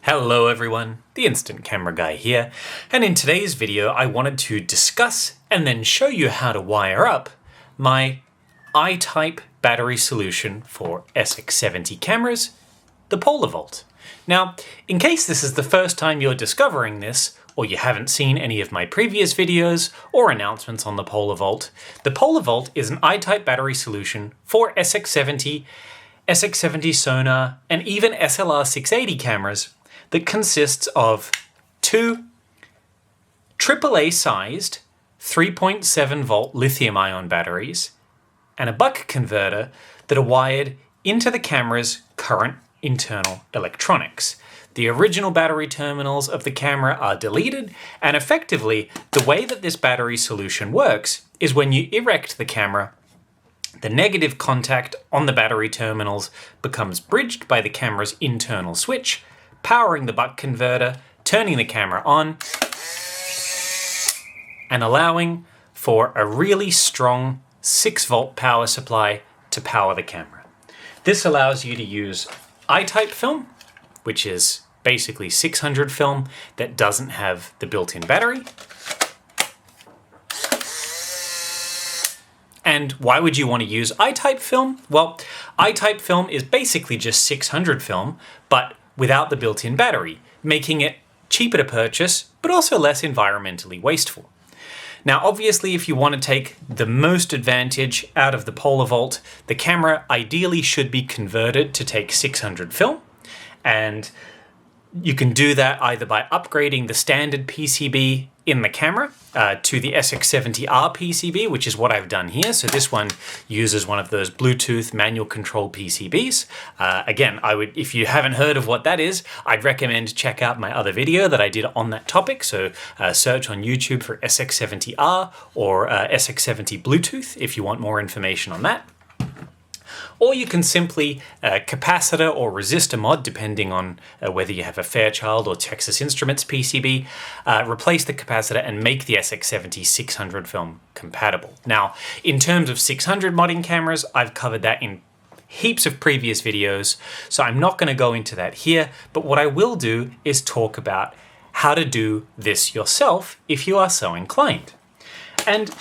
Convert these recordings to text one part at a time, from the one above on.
Hello everyone, the Instant Camera Guy here, and in today's video I wanted to discuss and then show you how to wire up my I-type battery solution for SX70 cameras, the PolarVolt. Now, in case this is the first time you're discovering this, or you haven't seen any of my previous videos or announcements on the PolarVolt, the PolarVolt is an I-type battery solution for SX70, SX70 Sonar, and even SLR680 cameras that consists of two AAA-sized 3.7 volt lithium-ion batteries and a buck converter that are wired into the camera's current internal electronics. The original battery terminals of the camera are deleted, and effectively, the way that this battery solution works is when you erect the camera, the negative contact on the battery terminals becomes bridged by the camera's internal switch, powering the buck converter, turning the camera on, and allowing for a really strong 6-volt power supply to power the camera. This allows you to use I-type film, which is basically 600 film that doesn't have the built-in battery. And why would you want to use I-type film? Well, I-type film is basically just 600 film, but without the built-in battery, making it cheaper to purchase, but also less environmentally wasteful. Now, obviously, if you want to take the most advantage out of the PolarVolt, the camera ideally should be converted to take 600 film, and you can do that either by upgrading the standard PCB in the camera to the SX70R PCB, which is what I've done here. So this one uses one of those Bluetooth manual control PCBs. Again, if you haven't heard of what that is, I'd recommend check out my other video that I did on that topic. So search on YouTube for SX70R or SX70 Bluetooth if you want more information on that. Or you can simply capacitor or resistor mod, depending on whether you have a Fairchild or Texas Instruments PCB, replace the capacitor and make the SX70 600 film compatible. Now, in terms of 600 modding cameras, I've covered that in heaps of previous videos, so I'm not going to go into that here, but what I will do is talk about how to do this yourself if you are so inclined. And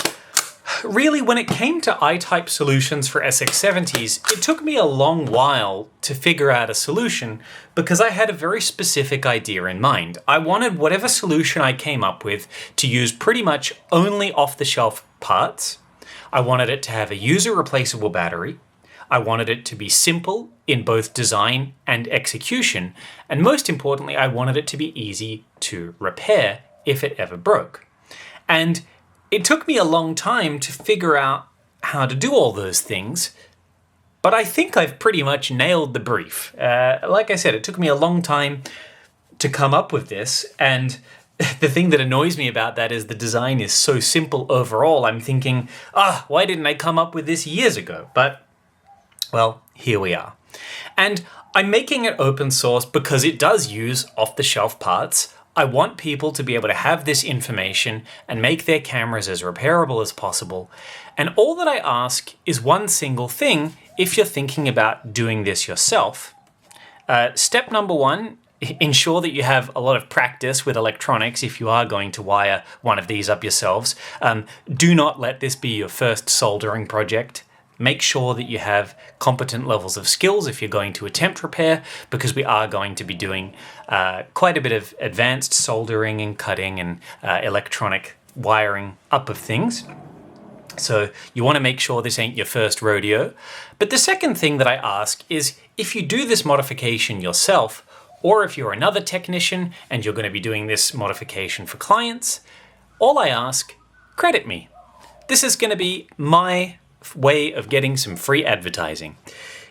really, when it came to I-type solutions for SX70s, it took me a long while to figure out a solution because I had a very specific idea in mind. I wanted whatever solution I came up with to use pretty much only off-the-shelf parts. I wanted it to have a user-replaceable battery. I wanted it to be simple in both design and execution. And most importantly, I wanted it to be easy to repair if it ever broke. And it took me a long time to figure out how to do all those things, but I think I've pretty much nailed the brief. Like I said, it took me a long time to come up with this, and the thing that annoys me about that is the design is so simple overall. I'm thinking, why didn't I come up with this years ago? But, well, here we are. And I'm making it open source because it does use off-the-shelf parts. I want people to be able to have this information and make their cameras as repairable as possible. And all that I ask is one single thing if you're thinking about doing this yourself. Step number one, ensure that you have a lot of practice with electronics if you are going to wire one of these up yourselves. Do not let this be your first soldering project. Make sure that you have competent levels of skills if you're going to attempt repair, because we are going to be doing quite a bit of advanced soldering and cutting and electronic wiring up of things. So you want to make sure this ain't your first rodeo. But the second thing that I ask is if you do this modification yourself, or if you're another technician and you're going to be doing this modification for clients, all I ask, credit me. This is going to be my way of getting some free advertising.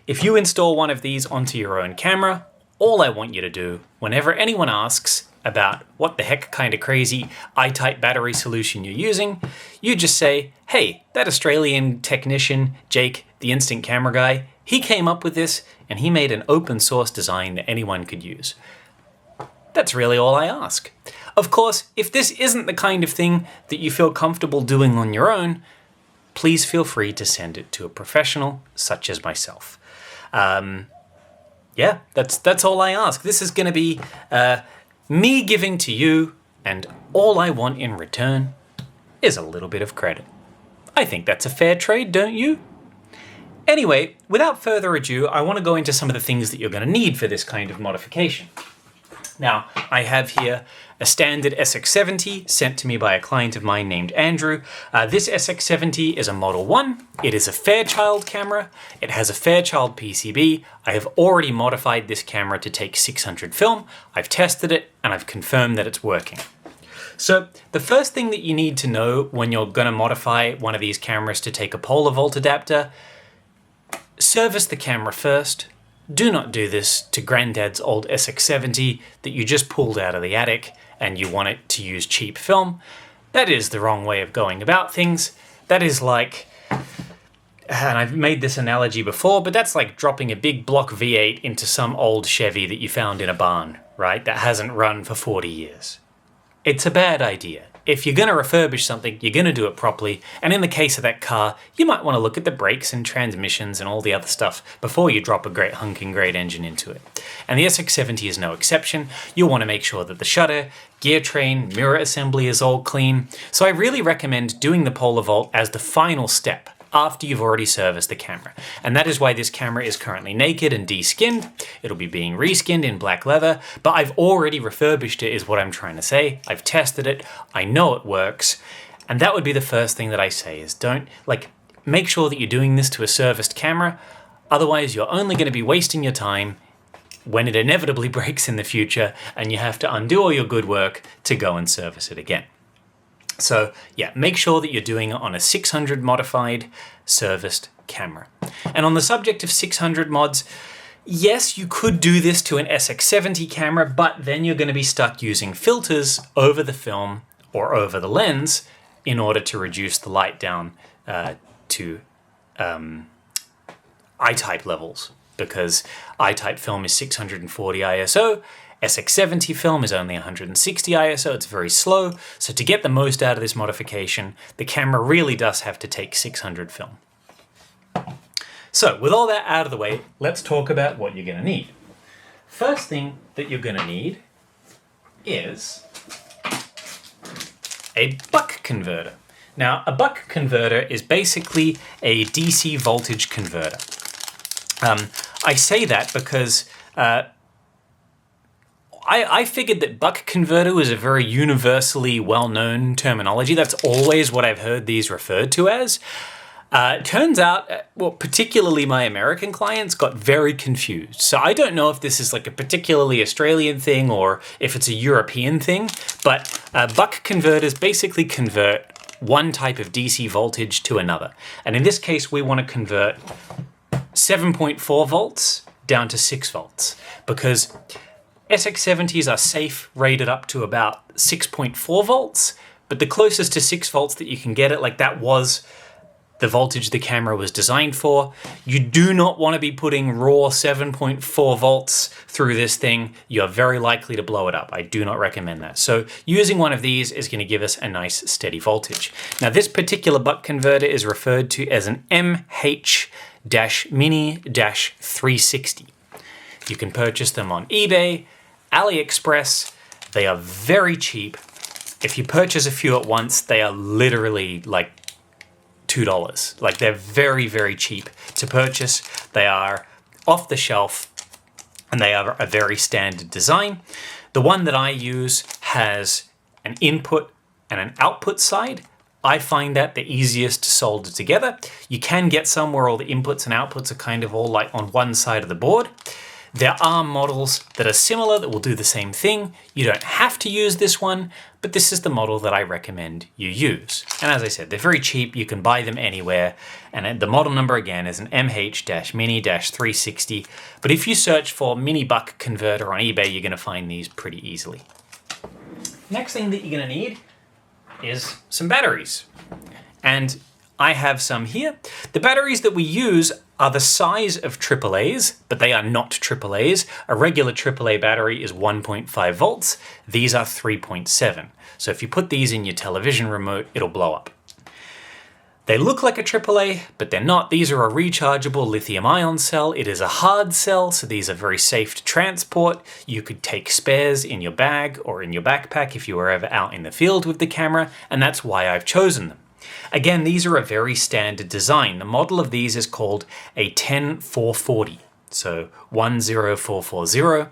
If you install one of these onto your own camera, all I want you to do, whenever anyone asks about what the heck kind of crazy I-type battery solution you're using, you just say, hey, that Australian technician, Jake, the Instant Camera Guy, he came up with this and he made an open source design that anyone could use. That's really all I ask. Of course, if this isn't the kind of thing that you feel comfortable doing on your own, please feel free to send it to a professional such as myself. Yeah, that's all I ask. This is going to be me giving to you, and all I want in return is a little bit of credit. I think that's a fair trade, don't you? Anyway, without further ado, I want to go into some of the things that you're going to need for this kind of modification. Now, I have here a standard SX70 sent to me by a client of mine named Andrew. This SX70 is a Model 1. It is a Fairchild camera. It has a Fairchild PCB. I have already modified this camera to take 600 film. I've tested it and I've confirmed that it's working. So the first thing that you need to know when you're going to modify one of these cameras to take a polar volt adapter, service the camera first. Do not do this to Granddad's old SX70 that you just pulled out of the attic and you want it to use cheap film. That is the wrong way of going about things. That is like, and I've made this analogy before, but that's like dropping a big block V8 into some old Chevy that you found in a barn, right? That hasn't run for 40 years. It's a bad idea. If you're going to refurbish something, you're going to do it properly. And in the case of that car, you might want to look at the brakes and transmissions and all the other stuff before you drop a great hunking great engine into it. And the SX70 is no exception. You'll want to make sure that the shutter, gear train, mirror assembly is all clean. So I really recommend doing the polar volt as the final step after you've already serviced the camera. And that is why this camera is currently naked and de-skinned. It'll be being reskinned in black leather, but I've already refurbished it is what I'm trying to say. I've tested it, I know it works, and that would be the first thing that I say is make sure that you're doing this to a serviced camera, otherwise you're only going to be wasting your time when it inevitably breaks in the future and you have to undo all your good work to go and service it again. So yeah, make sure that you're doing it on a 600 modified serviced camera. And on the subject of 600 mods, yes, you could do this to an SX70 camera, but then you're going to be stuck using filters over the film or over the lens in order to reduce the light down to I-type levels, because I-type film is 640 ISO, SX70 film is only 160 ISO, it's very slow, so to get the most out of this modification, the camera really does have to take 600 film. So, with all that out of the way, let's talk about what you're going to need. First thing that you're going to need is a buck converter. Now, a buck converter is basically a DC voltage converter. I say that because I figured that buck converter was a very universally well-known terminology. That's always what I've heard these referred to as. Turns out, well, particularly my American clients got very confused. So I don't know if this is like a particularly Australian thing or if it's a European thing, but buck converters basically convert one type of DC voltage to another. And in this case, we want to convert 7.4 volts down to 6 volts because SX70s are safe rated up to about 6.4 volts, but the closest to 6 volts that you can get it, like that was the voltage the camera was designed for. You do not want to be putting raw 7.4 volts through this thing. You're very likely to blow it up. I do not recommend that. So using one of these is going to give us a nice steady voltage. Now this particular buck converter is referred to as an MH-Mini-360. You can purchase them on eBay, AliExpress. They are very cheap. If you purchase a few at once, they are literally like $2. Like they're very, very cheap to purchase. They are off the shelf and they are a very standard design. The one that I use has an input and an output side. I find that the easiest to solder together. You can get some where all the inputs and outputs are kind of all like on one side of the board. There are models that are similar that will do the same thing. You don't have to use this one, but this is the model that I recommend you use. And as I said, they're very cheap. You can buy them anywhere. And the model number again is an MH-Mini-360. But if you search for mini buck converter on eBay, you're going to find these pretty easily. Next thing that you're going to need is some batteries. And I have some here. The batteries that we use are the size of AAAs, but they are not AAAs. A regular AAA battery is 1.5 volts. These are 3.7. So if you put these in your television remote, it'll blow up. They look like a AAA, but they're not. These are a rechargeable lithium-ion cell. It is a hard cell, so these are very safe to transport. You could take spares in your bag or in your backpack if you were ever out in the field with the camera, and that's why I've chosen them. Again, these are a very standard design. The model of these is called a 10440, so 10440.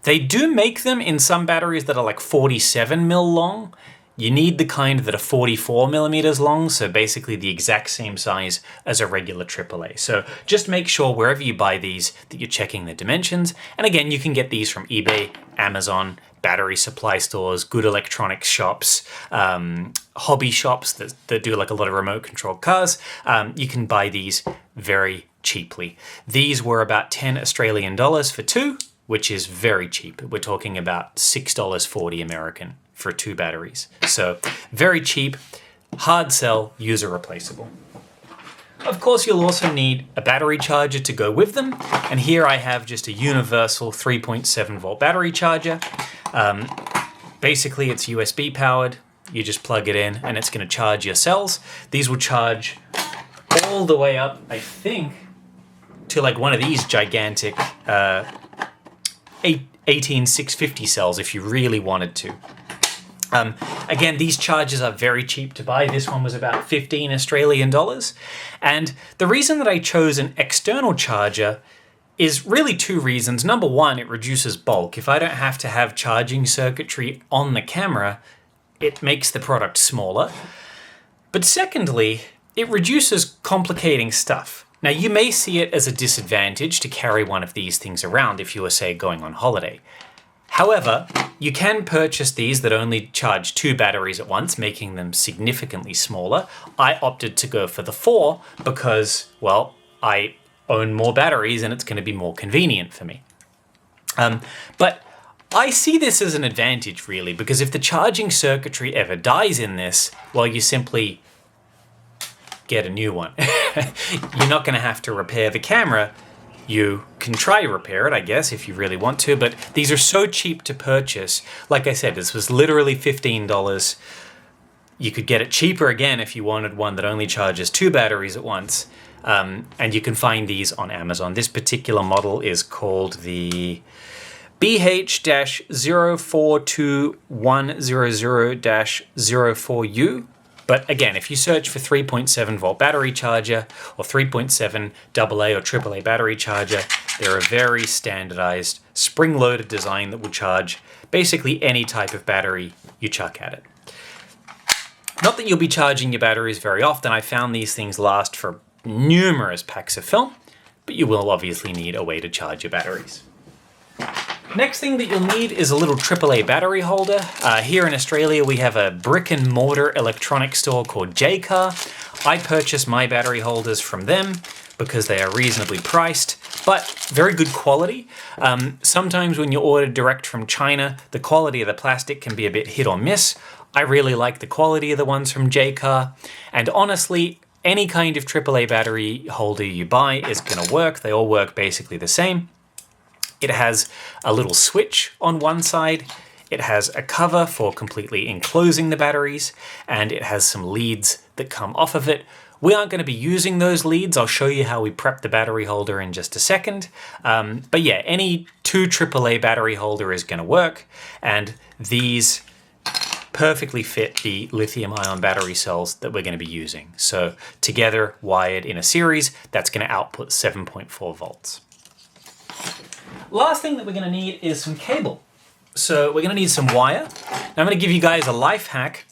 They do make them in some batteries that are like 47 mil long. You need the kind that are 44 millimeters long, so basically the exact same size as a regular AAA. So just make sure wherever you buy these that you're checking the dimensions. And again, you can get these from eBay, Amazon, battery supply stores, good electronics shops, hobby shops that do like a lot of remote controlled cars. You can buy these very cheaply. These were about 10 Australian dollars for two, which is very cheap. We're talking about $6.40 American for 2 batteries. So very cheap, hard cell, user replaceable. Of course, you'll also need a battery charger to go with them. And here I have just a universal 3.7 volt battery charger. Basically, it's USB powered. You just plug it in and it's going to charge your cells. These will charge all the way up, I think, to like one of these gigantic 18650 cells if you really wanted to. Again, these chargers are very cheap to buy. This one was about 15 Australian dollars. And the reason that I chose an external charger is really 2 reasons. Number one, it reduces bulk. If I don't have to have charging circuitry on the camera, it makes the product smaller. But secondly, it reduces complicating stuff. Now, you may see it as a disadvantage to carry one of these things around if you were, say, going on holiday. However, you can purchase these that only charge 2 batteries at once, making them significantly smaller. I opted to go for the 4 because, well, I own more batteries and it's going to be more convenient for me. But I see this as an advantage, really, because if the charging circuitry ever dies in this, well, you simply get a new one. You're not going to have to repair the camera. You can try to repair it, I guess, if you really want to, but these are so cheap to purchase. Like I said, this was literally $15. You could get it cheaper again if you wanted one that only charges 2 batteries at once. And you can find these on Amazon. This particular model is called the BH-042100-04U. But again, if you search for 3.7 volt battery charger or 3.7 AA or AAA battery charger, they're a very standardized spring-loaded design that will charge basically any type of battery you chuck at it. Not that you'll be charging your batteries very often. I found these things last for numerous packs of film, but you will obviously need a way to charge your batteries. Next thing that you'll need is a little AAA battery holder. Here in Australia, we have a brick and mortar electronics store called Jaycar. I purchase my battery holders from them because they are reasonably priced, but very good quality. Sometimes when you order direct from China, the quality of the plastic can be a bit hit or miss. I really like the quality of the ones from Jaycar, and honestly, any kind of AAA battery holder you buy is going to work. They all work basically the same. It has a little switch on one side, it has a cover for completely enclosing the batteries, and it has some leads that come off of it. We aren't going to be using those leads. I'll show you how we prep the battery holder in just a second. But yeah, any 2 AAA battery holder is going to work, and these perfectly fit the lithium-ion battery cells that we're going to be using. So together, wired in a series, that's going to output 7.4 volts. Last thing that we're going to need is some cable. So we're going to need some wire. Now I'm going to give you guys a life hack.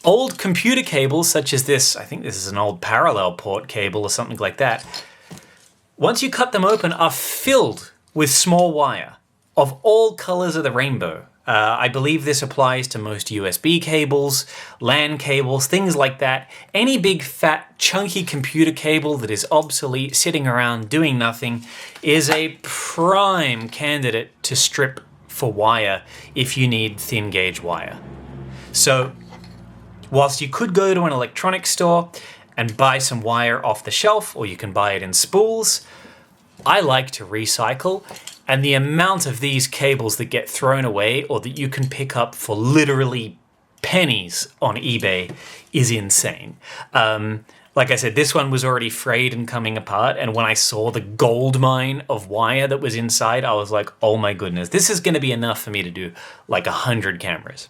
Old computer cables such as this, I think this is an old parallel port cable or something like that, once you cut them open, are filled with small wire of all colors of the rainbow. I believe this applies to most USB cables, LAN cables, things like that. Any big, fat, chunky computer cable that is obsolete, sitting around doing nothing, is a prime candidate to strip for wire if you need thin gauge wire. So, whilst you could go to an electronics store and buy some wire off the shelf, or you can buy it in spools, I like to recycle. And the amount of these cables that get thrown away or that you can pick up for literally pennies on eBay is insane. Like I said, this one was already frayed and coming apart, and when I saw the gold mine of wire that was inside, I was like, oh my goodness, this is going to be enough for me to do like 100 cameras.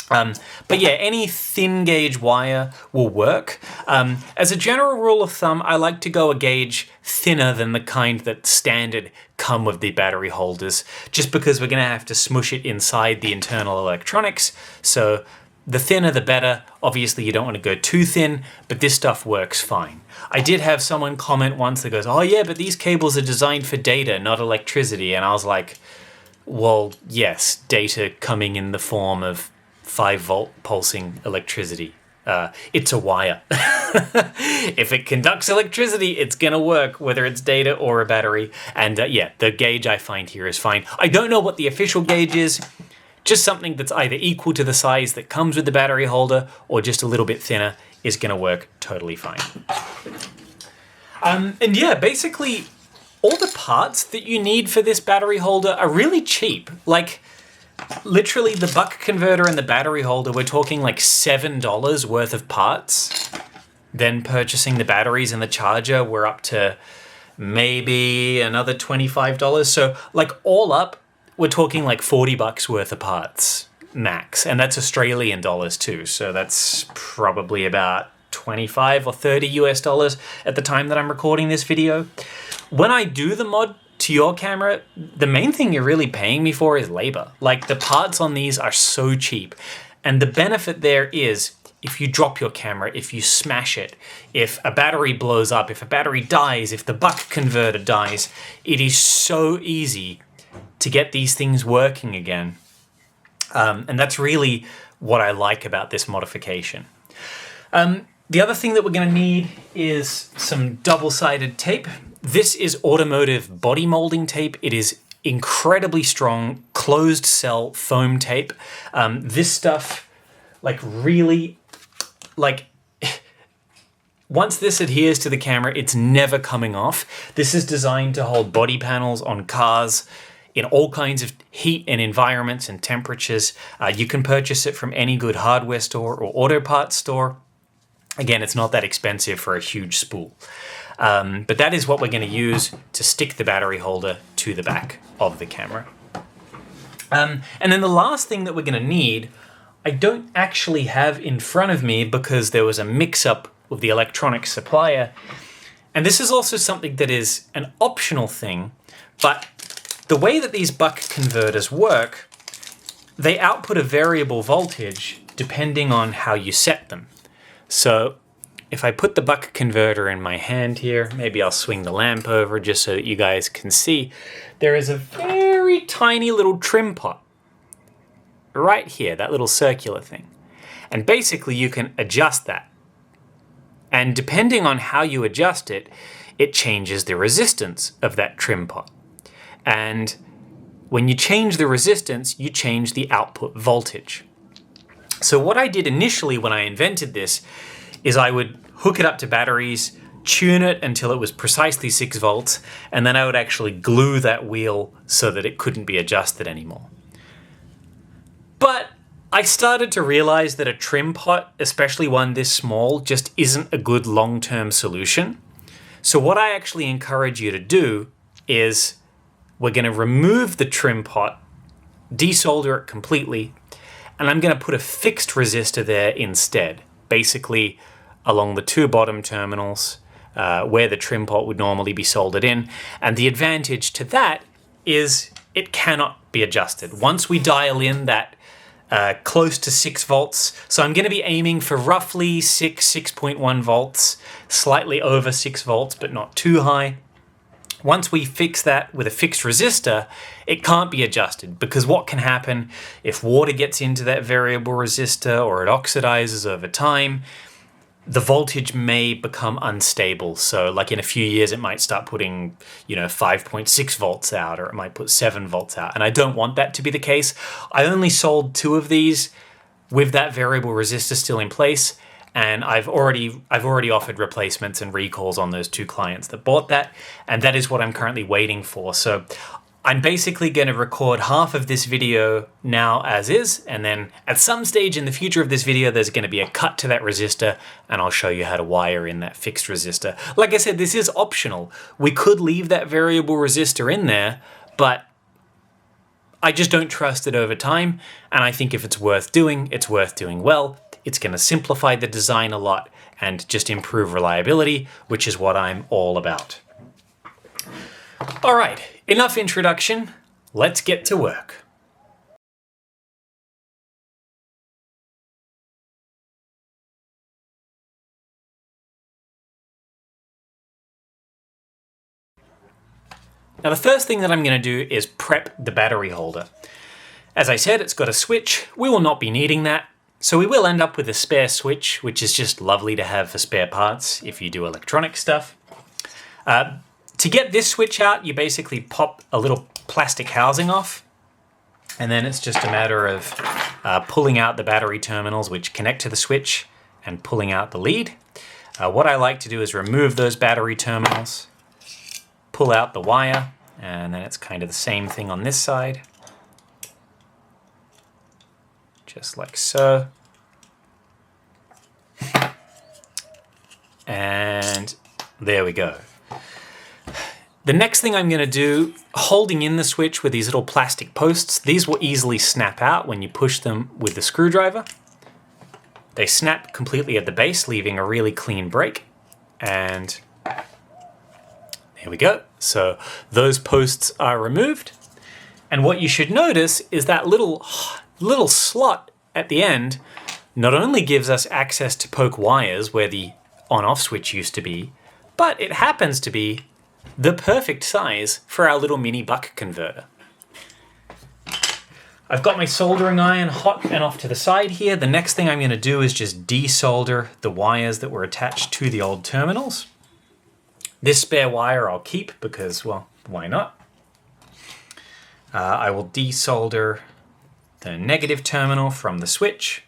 But yeah, any thin gauge wire will work. As a general rule of thumb, I like to go a gauge thinner than the kind that standard come with the battery holders, just because we're going to have to smush it inside the internal electronics. So the thinner the better. Obviously you don't want to go too thin, but this stuff works fine. I did have someone comment once that goes, oh yeah, but these cables are designed for data, not electricity. And I was like, well, yes, data coming in the form of 5-volt pulsing electricity. It's a wire. If it conducts electricity, it's going to work, whether it's data or a battery. And yeah, the gauge I find here is fine. I don't know what the official gauge is. Just something that's either equal to the size that comes with the battery holder or just a little bit thinner is going to work totally fine. And yeah, basically all the parts that you need for this battery holder are really cheap. Like, literally the buck converter and the battery holder, we're talking like $7 worth of parts. Then purchasing the batteries and the charger, we're up to maybe another $25. So like all up, we're talking like $40 worth of parts max. And that's Australian dollars too. So that's probably about 25 or 30 US dollars at the time that I'm recording this video. When I do the mod to your camera, the main thing you're really paying me for is labor. Like, the parts on these are so cheap. And the benefit there is, if you drop your camera, if you smash it, if a battery blows up, if a battery dies, if the buck converter dies, it is so easy to get these things working again. And that's really what I like about this modification. The other thing that we're going to need is some double-sided tape. This is automotive body molding tape. It is incredibly strong, closed cell foam tape. This stuff, like, really, like, once this adheres to the camera, it's never coming off. This is designed to hold body panels on cars in all kinds of heat and environments and temperatures. You can purchase it from any good hardware store or auto parts store. Again, it's not that expensive for a huge spool. But that is what we're going to use to stick the battery holder to the back of the camera. And then the last thing that we're going to need, I don't actually have in front of me because there was a mix-up with the electronics supplier. And this is also something that is an optional thing, but the way that these buck converters work, they output a variable voltage depending on how you set them. So if I put the buck converter in my hand here, maybe I'll swing the lamp over just so that you guys can see, there is a very tiny little trim pot right here, that little circular thing. And basically you can adjust that. And depending on how you adjust it, it changes the resistance of that trim pot. And when you change the resistance, you change the output voltage. So what I did initially when I invented this is I would hook it up to batteries, tune it until it was precisely 6 volts, and then I would actually glue that wheel so that it couldn't be adjusted anymore. But I started to realize that a trim pot, especially one this small, just isn't a good long-term solution. So what I actually encourage you to do is we're going to remove the trim pot, desolder it completely, and I'm going to put a fixed resistor there instead, basically along the 2 bottom terminals where the trim pot would normally be soldered in. And the advantage to that is it cannot be adjusted. Once we dial in that close to 6 volts, so I'm going to be aiming for roughly 6.1 volts, slightly over 6 volts, but not too high. Once we fix that with a fixed resistor, it can't be adjusted, because what can happen if water gets into that variable resistor or it oxidizes over time, the voltage may become unstable. So like in a few years, it might start putting, 5.6 volts out, or it might put 7 volts out. And I don't want that to be the case. I only sold 2 of these with that variable resistor still in place. And I've already offered replacements and recalls on those 2 clients that bought that. And that is what I'm currently waiting for. So I'm basically going to record half of this video now as is, and then at some stage in the future of this video, there's going to be a cut to that resistor, and I'll show you how to wire in that fixed resistor. Like I said, this is optional. We could leave that variable resistor in there, but I just don't trust it over time, and I think if it's worth doing well. It's going to simplify the design a lot and just improve reliability, which is what I'm all about. All right, enough introduction. Let's get to work. Now the first thing that I'm going to do is prep the battery holder. As I said, it's got a switch. We will not be needing that, so we will end up with a spare switch, which is just lovely to have for spare parts if you do electronic stuff. To get this switch out, you basically pop a little plastic housing off, and then it's just a matter of pulling out the battery terminals which connect to the switch and pulling out the lead. What I like to do is remove those battery terminals, pull out the wire, and then it's kind of the same thing on this side. Just like so. And there we go. The next thing I'm going to do, holding in the switch with these little plastic posts, these will easily snap out when you push them with the screwdriver. They snap completely at the base, leaving a really clean break. And there we go. So those posts are removed. And what you should notice is that little slot at the end not only gives us access to poke wires where the on-off switch used to be, but it happens to be the perfect size for our little mini buck converter. I've got my soldering iron hot and off to the side here. The next thing I'm going to do is just desolder the wires that were attached to the old terminals. This spare wire I'll keep because, well, why not? I will desolder the negative terminal from the switch.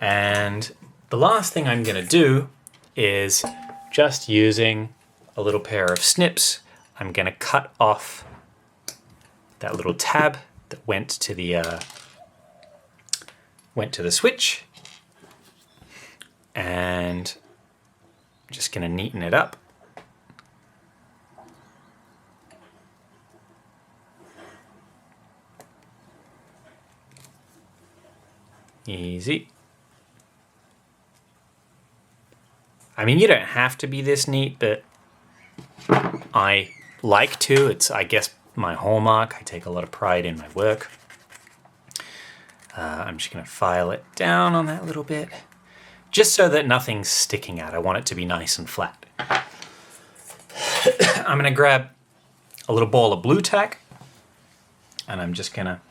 And the last thing I'm going to do is, just using a little pair of snips, I'm going to cut off that little tab that went to the switch, and I'm just going to neaten it up. Easy. I mean, you don't have to be this neat, but I like to. It's, I guess, my hallmark. I take a lot of pride in my work. I'm just going to file it down on that little bit, just so that nothing's sticking out. I want it to be nice and flat. I'm going to grab a little ball of blue tack, and I'm just going to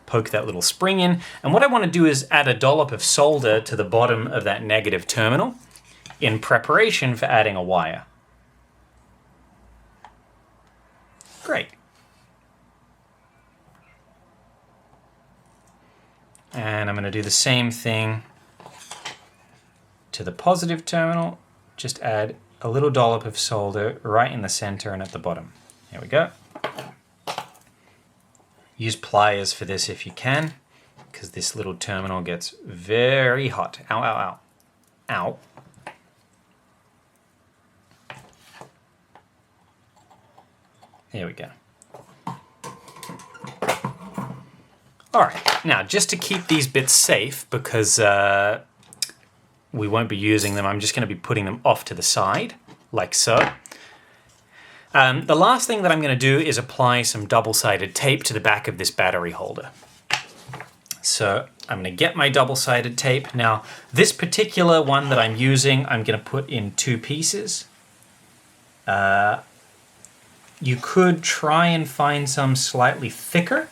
poke that little spring in. And what I want to do is add a dollop of solder to the bottom of that negative terminal in preparation for adding a wire. Great. And I'm going to do the same thing to the positive terminal. Just add a little dollop of solder right in the center and at the bottom. There we go. Use pliers for this if you can, because this little terminal gets very hot. Ow, ow, ow. Ow. There we go. All right, now just to keep these bits safe, because we won't be using them, I'm just going to be putting them off to the side, like so. The last thing that I'm going to do is apply some double-sided tape to the back of this battery holder. So I'm going to get my double-sided tape. Now, this particular one that I'm using, I'm going to put in 2 pieces. You could try and find some slightly thicker,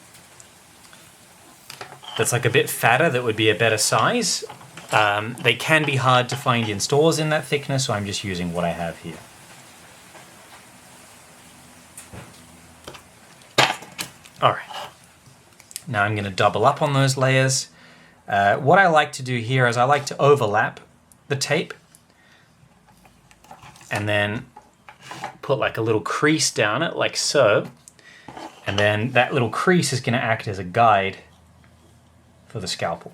that's like a bit fatter, that would be a better size. They can be hard to find in stores in that thickness, so I'm just using what I have here. All right, now I'm going to double up on those layers. What I like to do here is I like to overlap the tape and then put like a little crease down it, like so. And then that little crease is going to act as a guide for the scalpel.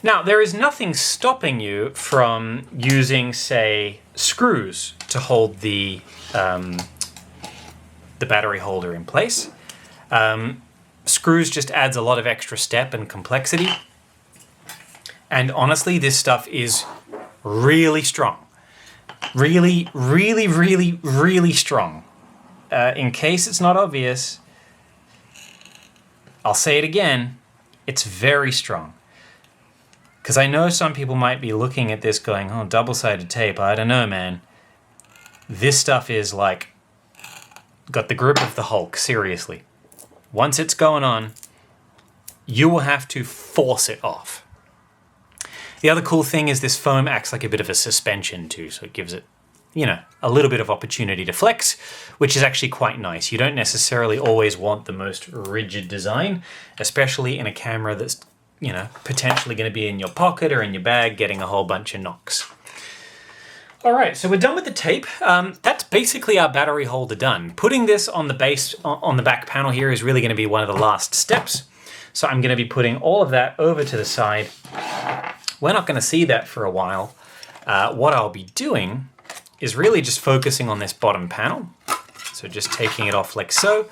Now, there is nothing stopping you from using, say, screws to hold the battery holder in place. Screws just adds a lot of extra step and complexity. And honestly, this stuff is really strong. Really, really, really, really strong. In case it's not obvious, I'll say it again, it's very strong. Because I know some people might be looking at this going, oh, double-sided tape, I don't know, man. This stuff is like, got the grip of the Hulk, seriously. Once it's going on, you will have to force it off. The other cool thing is this foam acts like a bit of a suspension too, so it gives it, you know, a little bit of opportunity to flex, which is actually quite nice. You don't necessarily always want the most rigid design, especially in a camera that's, you know, potentially going to be in your pocket or in your bag getting a whole bunch of knocks. All right, so we're done with the tape. That's basically our battery holder done. Putting this on the base, on the back panel here is really going to be one of the last steps. So I'm going to be putting all of that over to the side. We're not going to see that for a while. What I'll be doing is really just focusing on this bottom panel. So just taking it off like so.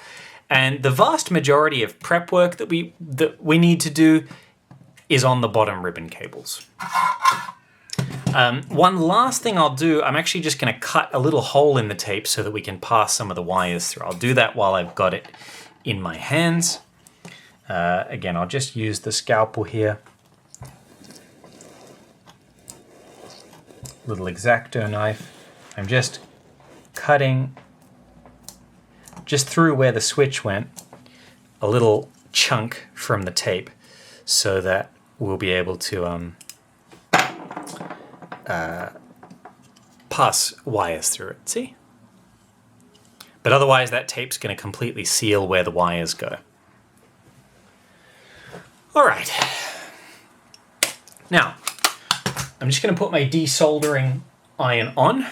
And the vast majority of prep work that we need to do is on the bottom ribbon cables. One last thing I'll do, I'm actually just going to cut a little hole in the tape so that we can pass some of the wires through. I'll do that while I've got it in my hands. Again, I'll just use the scalpel here. Little X-Acto knife. I'm just cutting just through where the switch went, a little chunk from the tape so that we'll be able to pass wires through it, see? But otherwise that tape's going to completely seal where the wires go. All right. Now, I'm just going to put my desoldering iron on.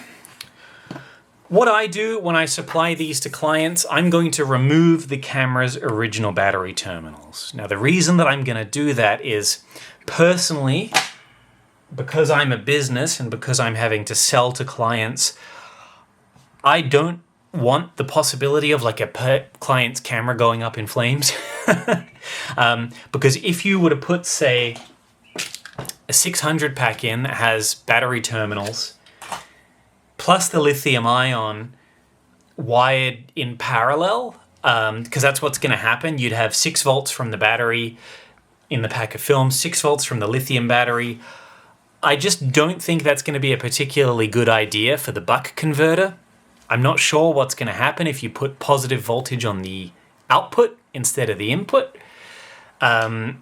What I do when I supply these to clients, I'm going to remove the camera's original battery terminals. Now, the reason that I'm going to do that is, personally, because I'm a business and because I'm having to sell to clients, I don't want the possibility of like a client's camera going up in flames. Because if you were to put, say, a 600 pack in that has battery terminals, plus the lithium ion wired in parallel, because that's what's going to happen. You'd have 6 volts from the battery in the pack of film, 6 volts from the lithium battery. I just don't think that's going to be a particularly good idea for the buck converter. I'm not sure what's going to happen if you put positive voltage on the output instead of the input. And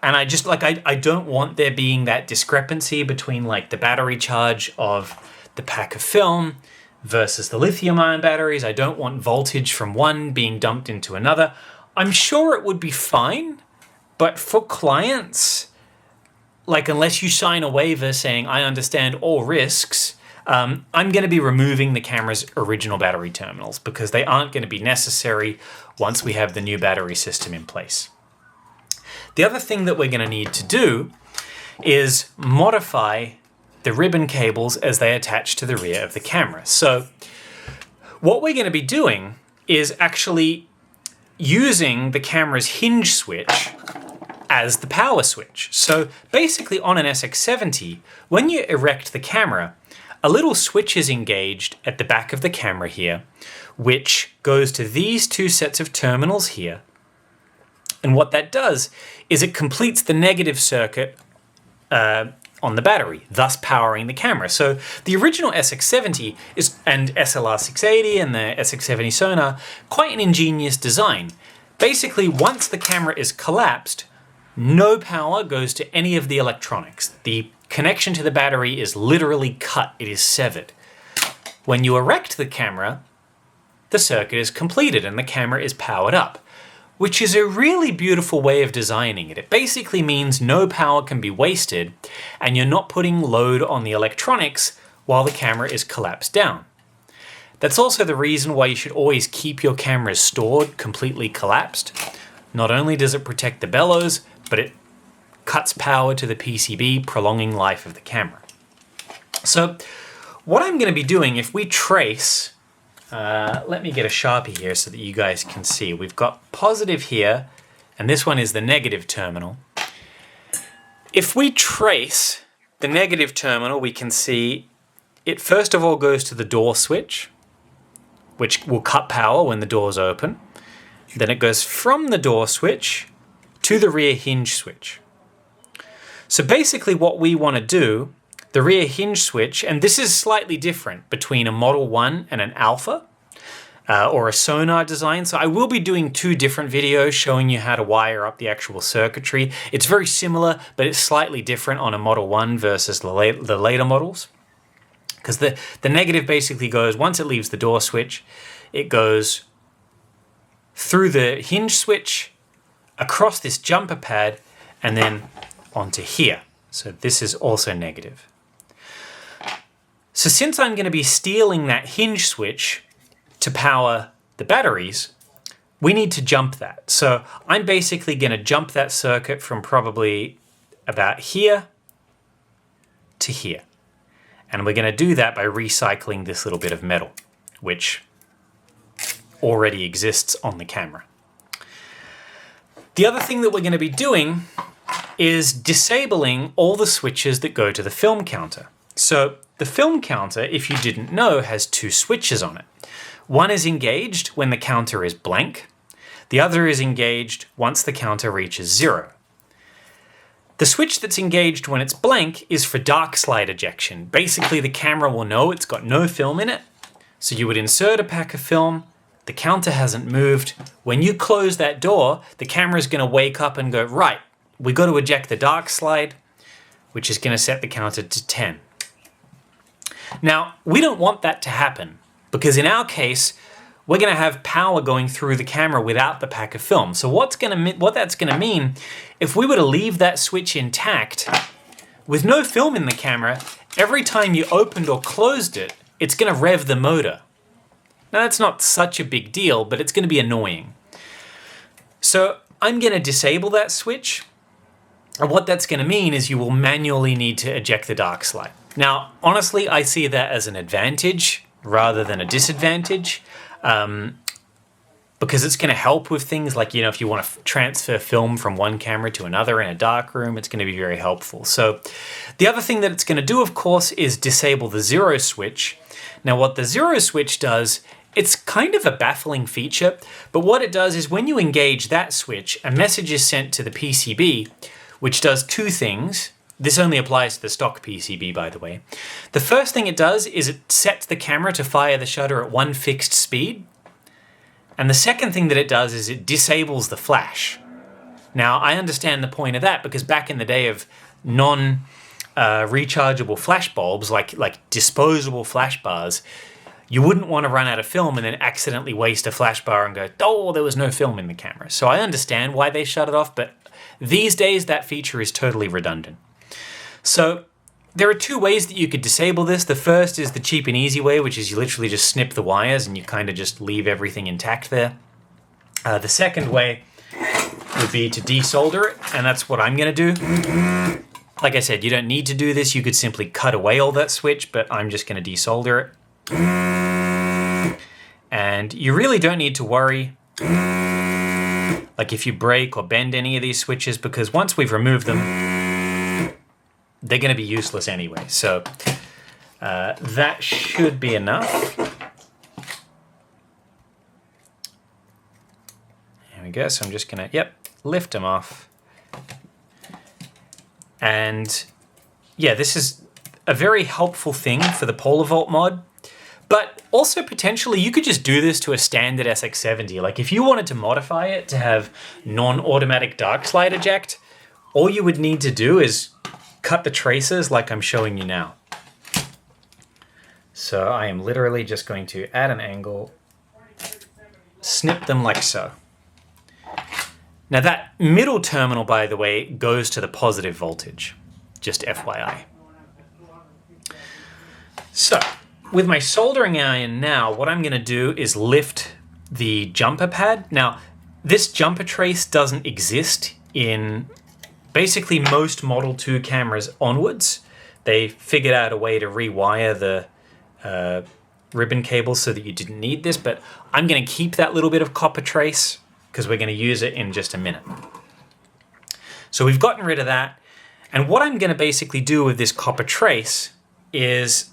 I just I don't want there being that discrepancy between like the battery charge of the pack of film versus the lithium ion batteries. I don't want voltage from one being dumped into another. I'm sure it would be fine, but for clients, like unless you sign a waiver saying I understand all risks, I'm going to be removing the camera's original battery terminals because they aren't going to be necessary once we have the new battery system in place. The other thing that we're going to need to do is modify the ribbon cables as they attach to the rear of the camera. So what we're going to be doing is actually using the camera's hinge switch as the power switch. So basically on an SX70, when you erect the camera, a little switch is engaged at the back of the camera here, which goes to these 2 sets of terminals here. And what that does is it completes the negative circuit on the battery, thus powering the camera. So the original SX70 and SLR680 and the SX70 Sonar, quite an ingenious design. Basically, once the camera is collapsed, no power goes to any of the electronics. The connection to the battery is literally cut, it is severed. When you erect the camera, the circuit is completed and the camera is powered up, which is a really beautiful way of designing it. It basically means no power can be wasted and you're not putting load on the electronics while the camera is collapsed down. That's also the reason why you should always keep your cameras stored completely collapsed. Not only does it protect the bellows, but it cuts power to the PCB, prolonging life of the camera. So what I'm going to be doing, if we trace, let me get a Sharpie here so that you guys can see. We've got positive here, and this one is the negative terminal. If we trace the negative terminal, we can see it first of all goes to the door switch, which will cut power when the doors open. Then it goes from the door switch to the rear hinge switch. So basically what we want to do, the rear hinge switch, and this is slightly different between a Model 1 and an Alpha, or a Sonar design. So I will be doing 2 different videos showing you how to wire up the actual circuitry. It's very similar, but it's slightly different on a Model 1 versus the later models. Because the negative basically goes, once it leaves the door switch, it goes through the hinge switch, across this jumper pad, and then onto here. So this is also negative. So since I'm going to be stealing that hinge switch to power the batteries, we need to jump that. So I'm basically going to jump that circuit from probably about here to here. And we're going to do that by recycling this little bit of metal, which already exists on the camera. The other thing that we're going to be doing is disabling all the switches that go to the film counter. So the film counter, if you didn't know, has 2 switches on it. One is engaged when the counter is blank. The other is engaged once the counter reaches 0. The switch that's engaged when it's blank is for dark slide ejection. Basically, the camera will know it's got no film in it. So you would insert a pack of film, the counter hasn't moved. When you close that door, the camera is going to wake up and go, right, we got to eject the dark slide, which is going to set the counter to 10. Now, we don't want that to happen because in our case, we're going to have power going through the camera without the pack of film. So what that's going to mean, if we were to leave that switch intact with no film in the camera, every time you opened or closed it, it's going to rev the motor. Now that's not such a big deal, but it's going to be annoying. So I'm going to disable that switch. And what that's going to mean is you will manually need to eject the dark slide. Now, honestly, I see that as an advantage rather than a disadvantage. Because it's going to help with things like, if you want to transfer film from one camera to another in a dark room, it's going to be very helpful. So the other thing that it's going to do, of course, is disable the 0 switch. Now, what the 0 switch does, it's kind of a baffling feature, but what it does is when you engage that switch, a message is sent to the PCB, which does 2 things. This only applies to the stock PCB, by the way. The first thing it does is it sets the camera to fire the shutter at one fixed speed. And the second thing that it does is it disables the flash. Now, I understand the point of that because back in the day of non-rechargeable flash bulbs, like disposable flash bars, you wouldn't want to run out of film and then accidentally waste a flash bar and go, oh, there was no film in the camera. So I understand why they shut it off, but these days that feature is totally redundant. So there are 2 ways that you could disable this. The first is the cheap and easy way, which is you literally just snip the wires and you kind of just leave everything intact there. The second way would be to desolder it, and that's what I'm going to do. Like I said, you don't need to do this. You could simply cut away all that switch, but I'm just going to desolder it. And you really don't need to worry like if you break or bend any of these switches, because once we've removed them, they're going to be useless anyway. So that should be enough. There we go. So I'm just going to, lift them off. And yeah, this is a very helpful thing for the PolarVolt mod. But also potentially you could just do this to a standard SX70. Like if you wanted to modify it to have non-automatic dark slide eject, all you would need to do is cut the traces like I'm showing you now. So I am literally just going to add an angle, snip them like so. Now that middle terminal, by the way, goes to the positive voltage, just FYI. So with my soldering iron now, what I'm going to do is lift the jumper pad. Now, this jumper trace doesn't exist in basically most Model 2 cameras onwards. They figured out a way to rewire the ribbon cable so that you didn't need this, but I'm going to keep that little bit of copper trace because we're going to use it in just a minute. So we've gotten rid of that. And what I'm going to basically do with this copper trace is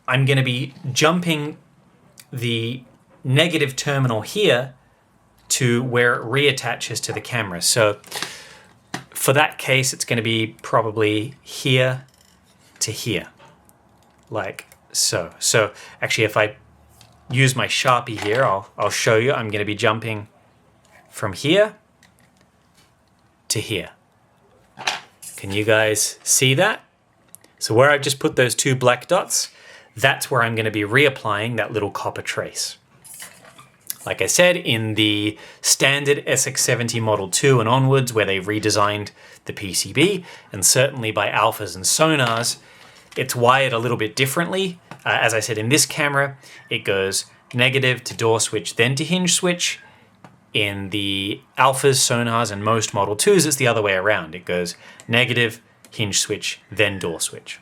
I'm going to be jumping the negative terminal here to where it reattaches to the camera. So for that case, it's going to be probably here to here, like so. So actually, if I use my Sharpie here, I'll show you. I'm going to be jumping from here to here. Can you guys see that? So where I just put those two black dots, that's where I'm going to be reapplying that little copper trace. Like I said, in the standard SX70 Model 2 and onwards, where they redesigned the PCB, and certainly by Alphas and Sonars, it's wired a little bit differently. As I said, in this camera, it goes negative to door switch, then to hinge switch. In the Alphas, Sonars, and most Model 2s, it's the other way around. It goes negative, hinge switch, then door switch.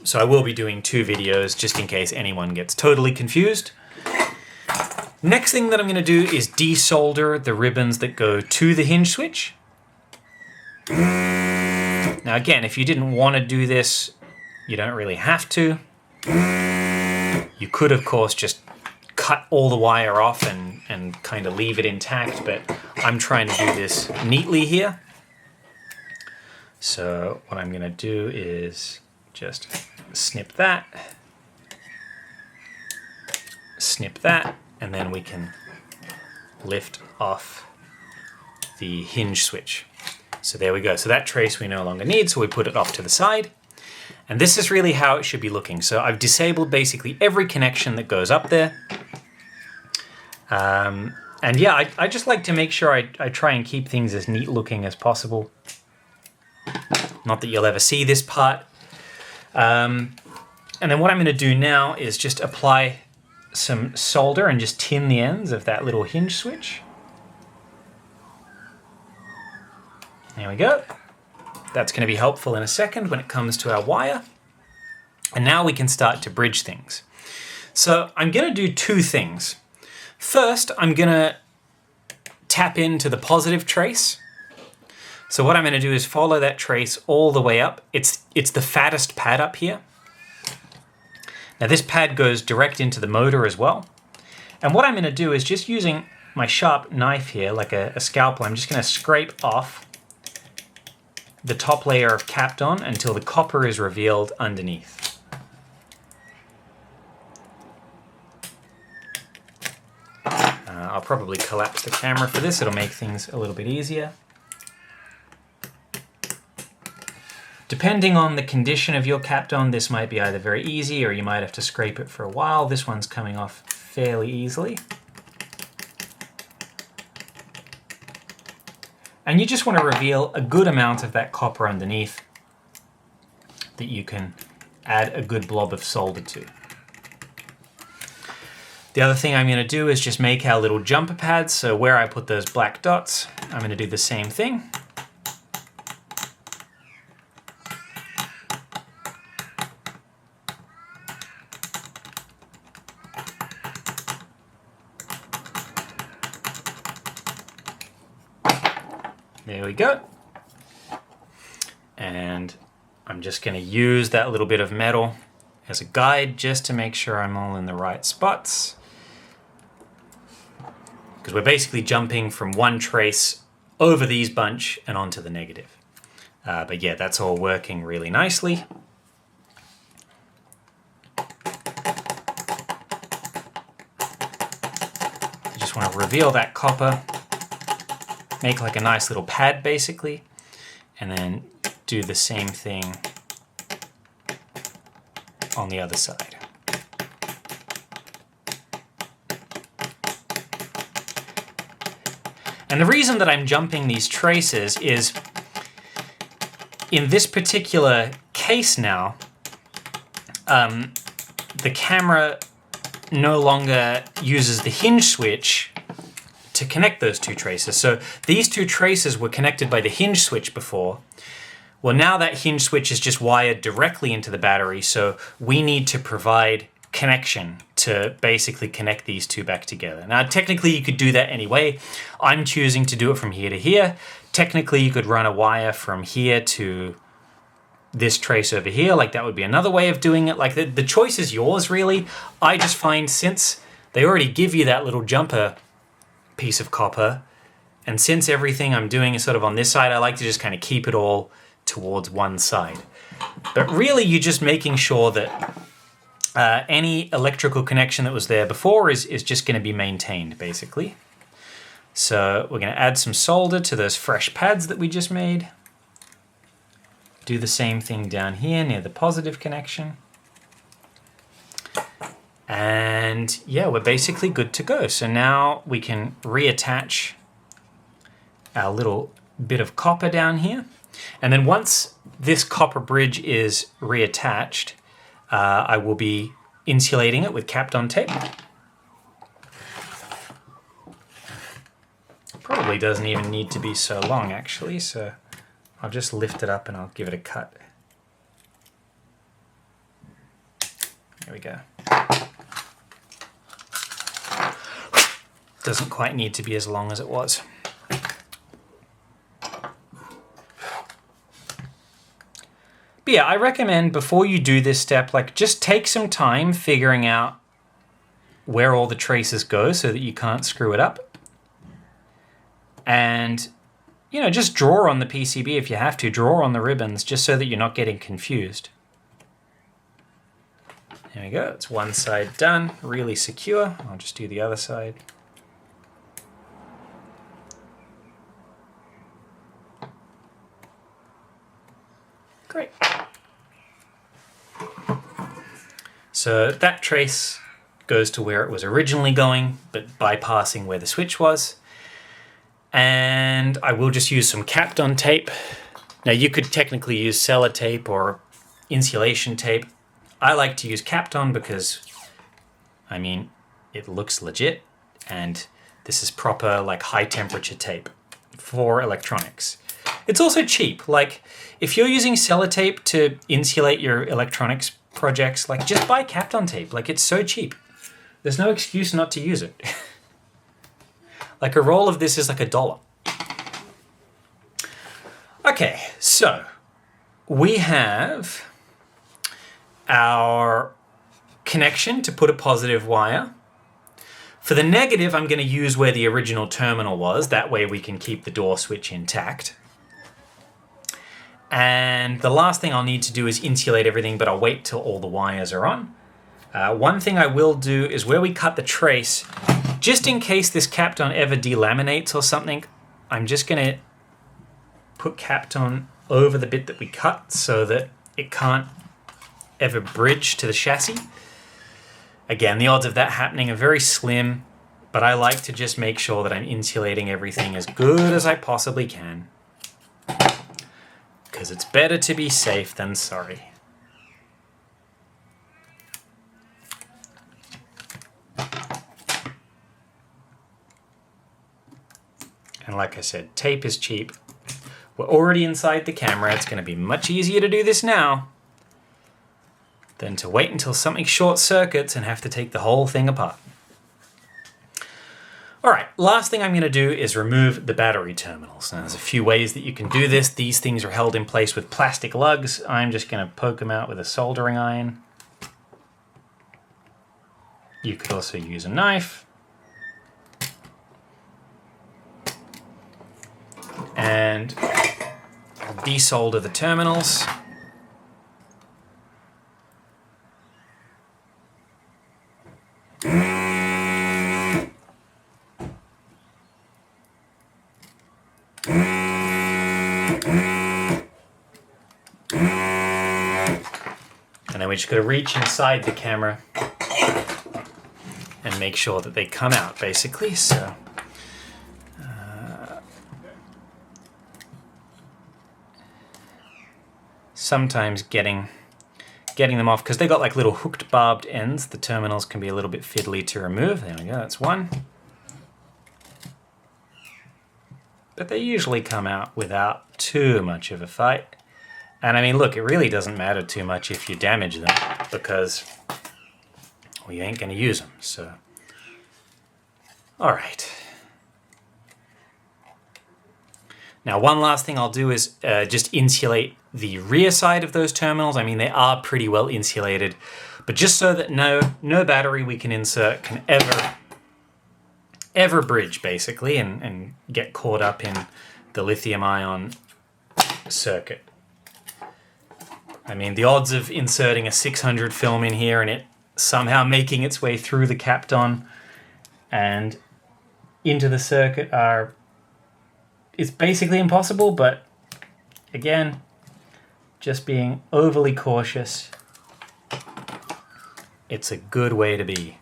So I will be doing 2 videos just in case anyone gets totally confused. Next thing that I'm going to do is desolder the ribbons that go to the hinge switch. Now again, if you didn't want to do this, you don't really have to. You could, of course, just cut all the wire off and kind of leave it intact, but I'm trying to do this neatly here. So what I'm going to do is just snip that, and then we can lift off the hinge switch. So there we go. So that trace we no longer need, so we put it off to the side. And this is really how it should be looking. So I've disabled basically every connection that goes up there. And yeah, I just like to make sure I try and keep things as neat looking as possible. Not that you'll ever see this part. And then what I'm going to do now is just apply some solder and just tin the ends of that little hinge switch. There we go. That's going to be helpful in a second when it comes to our wire. And now we can start to bridge things. So I'm going to do 2 things. First, I'm going to tap into the positive trace. So what I'm going to do is follow that trace all the way up. It's the fattest pad up here. Now this pad goes direct into the motor as well. And what I'm going to do is just using my sharp knife here, like a scalpel, I'm just going to scrape off the top layer of Kapton until the copper is revealed underneath. I'll probably collapse the camera for this, it'll make things a little bit easier. Depending on the condition of your Kapton, this might be either very easy or you might have to scrape it for a while. This one's coming off fairly easily. And you just want to reveal a good amount of that copper underneath that you can add a good blob of solder to. The other thing I'm going to do is just make our little jumper pads. So where I put those black dots, I'm going to do the same thing. There we go. And I'm just going to use that little bit of metal as a guide just to make sure I'm all in the right spots. Because we're basically jumping from one trace over these bunch and onto the negative. But yeah, that's all working really nicely. I just want to reveal that copper. Make like a nice little pad basically, and then do the same thing on the other side. And the reason that I'm jumping these traces is in this particular case now, the camera no longer uses the hinge switch to connect those two traces. So these two traces were connected by the hinge switch before. Well, now that hinge switch is just wired directly into the battery, so we need to provide connection to basically connect these two back together. Now, technically you could do that anyway. I'm choosing to do it from here to here. Technically you could run a wire from here to this trace over here, like that would be another way of doing it. Like the choice is yours, really. I just find since they already give you that little jumper piece of copper, and since everything I'm doing is sort of on this side, I like to just kind of keep it all towards one side. But really you're just making sure that any electrical connection that was there before is just going to be maintained, basically. So we're going to add some solder to those fresh pads that we just made. Do the same thing down here near the positive connection. And yeah, we're basically good to go. So now we can reattach our little bit of copper down here. And then once this copper bridge is reattached, I will be insulating it with Kapton tape. Probably doesn't even need to be so long, actually, so I'll just lift it up and I'll give it a cut. There we go. Doesn't quite need to be as long as it was. But yeah, I recommend before you do this step, like just take some time figuring out where all the traces go so that you can't screw it up. And, you know, just draw on the PCB if you have to, draw on the ribbons just so that you're not getting confused. There we go, it's one side done, really secure. I'll just do the other side. Great. So that trace goes to where it was originally going, but bypassing where the switch was. And I will just use some Kapton tape. Now you could technically use sellotape or insulation tape. I like to use Kapton because, I mean, it looks legit, and this is proper like high temperature tape for electronics. It's also cheap. Like if you're using sellotape to insulate your electronics projects, like just buy Kapton tape. Like it's so cheap. There's no excuse not to use it. Like a roll of this is like $1. Okay, so we have our connection to put a positive wire. For the negative, I'm going to use where the original terminal was. That way we can keep the door switch intact. And the last thing I'll need to do is insulate everything, but I'll wait till all the wires are on. One thing I will do is where we cut the trace, just in case this Kapton ever delaminates or something, I'm just going to put Kapton over the bit that we cut so that it can't ever bridge to the chassis. Again, the odds of that happening are very slim, but I like to just make sure that I'm insulating everything as good as I possibly can. Because it's better to be safe than sorry. And like I said, tape is cheap. We're already inside the camera. It's going to be much easier to do this now than to wait until something short circuits and have to take the whole thing apart. All right, last thing I'm going to do is remove the battery terminals. Now, there's a few ways that you can do this. These things are held in place with plastic lugs. I'm just going to poke them out with a soldering iron. You could also use a knife. And desolder the terminals. And then we just got to reach inside the camera and make sure that they come out, basically. So, sometimes getting getting them off, because they got like little hooked barbed ends. The terminals can be a little bit fiddly to remove. There we go, that's one. But they usually come out without too much of a fight. And I mean, look, it really doesn't matter too much if you damage them, because we ain't going to use them, so. All right. Now, one last thing I'll do is just insulate the rear side of those terminals. I mean, they are pretty well insulated, but just so that no battery we can insert can ever bridge, basically, and get caught up in the lithium-ion circuit. I mean, the odds of inserting a 600 film in here and it somehow making its way through the Kapton and into the circuit it's basically impossible, but again, just being overly cautious, it's a good way to be.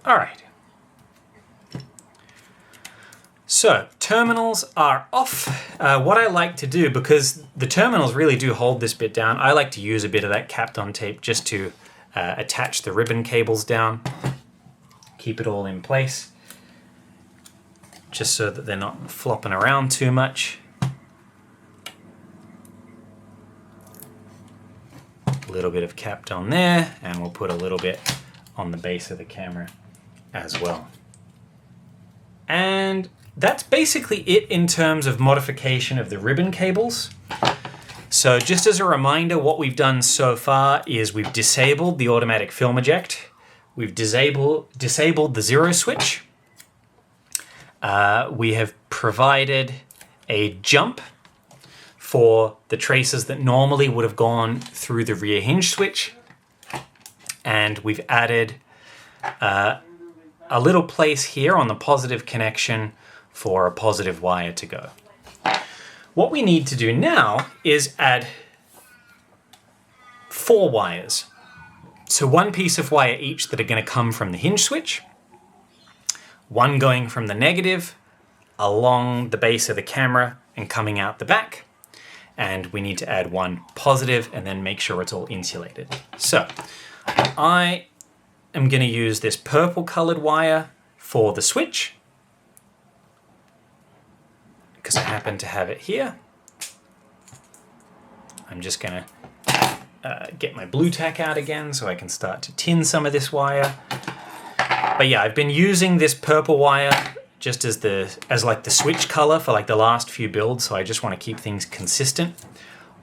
All right. So, terminals are off. What I like to do, because the terminals really do hold this bit down, I like to use a bit of that Kapton tape just to attach the ribbon cables down, keep it all in place, just so that they're not flopping around too much. A little bit of Kapton there, and we'll put a little bit on the base of the camera as well. And that's basically it in terms of modification of the ribbon cables. So just as a reminder, what we've done so far is we've disabled the automatic film eject. We've disabled the zero switch. We have provided a jump for the traces that normally would have gone through the rear hinge switch. And we've added a little place here on the positive connection for a positive wire to go. What we need to do now is add 4 wires. So one piece of wire each that are going to come from the hinge switch, one going from the negative along the base of the camera and coming out the back, and we need to add one positive and then make sure it's all insulated. So I am going to use this purple colored wire for the switch, because I happen to have it here. I'm just going to get my blue tack out again so I can start to tin some of this wire. But yeah, I've been using this purple wire just as like the switch color for like the last few builds, so I just want to keep things consistent.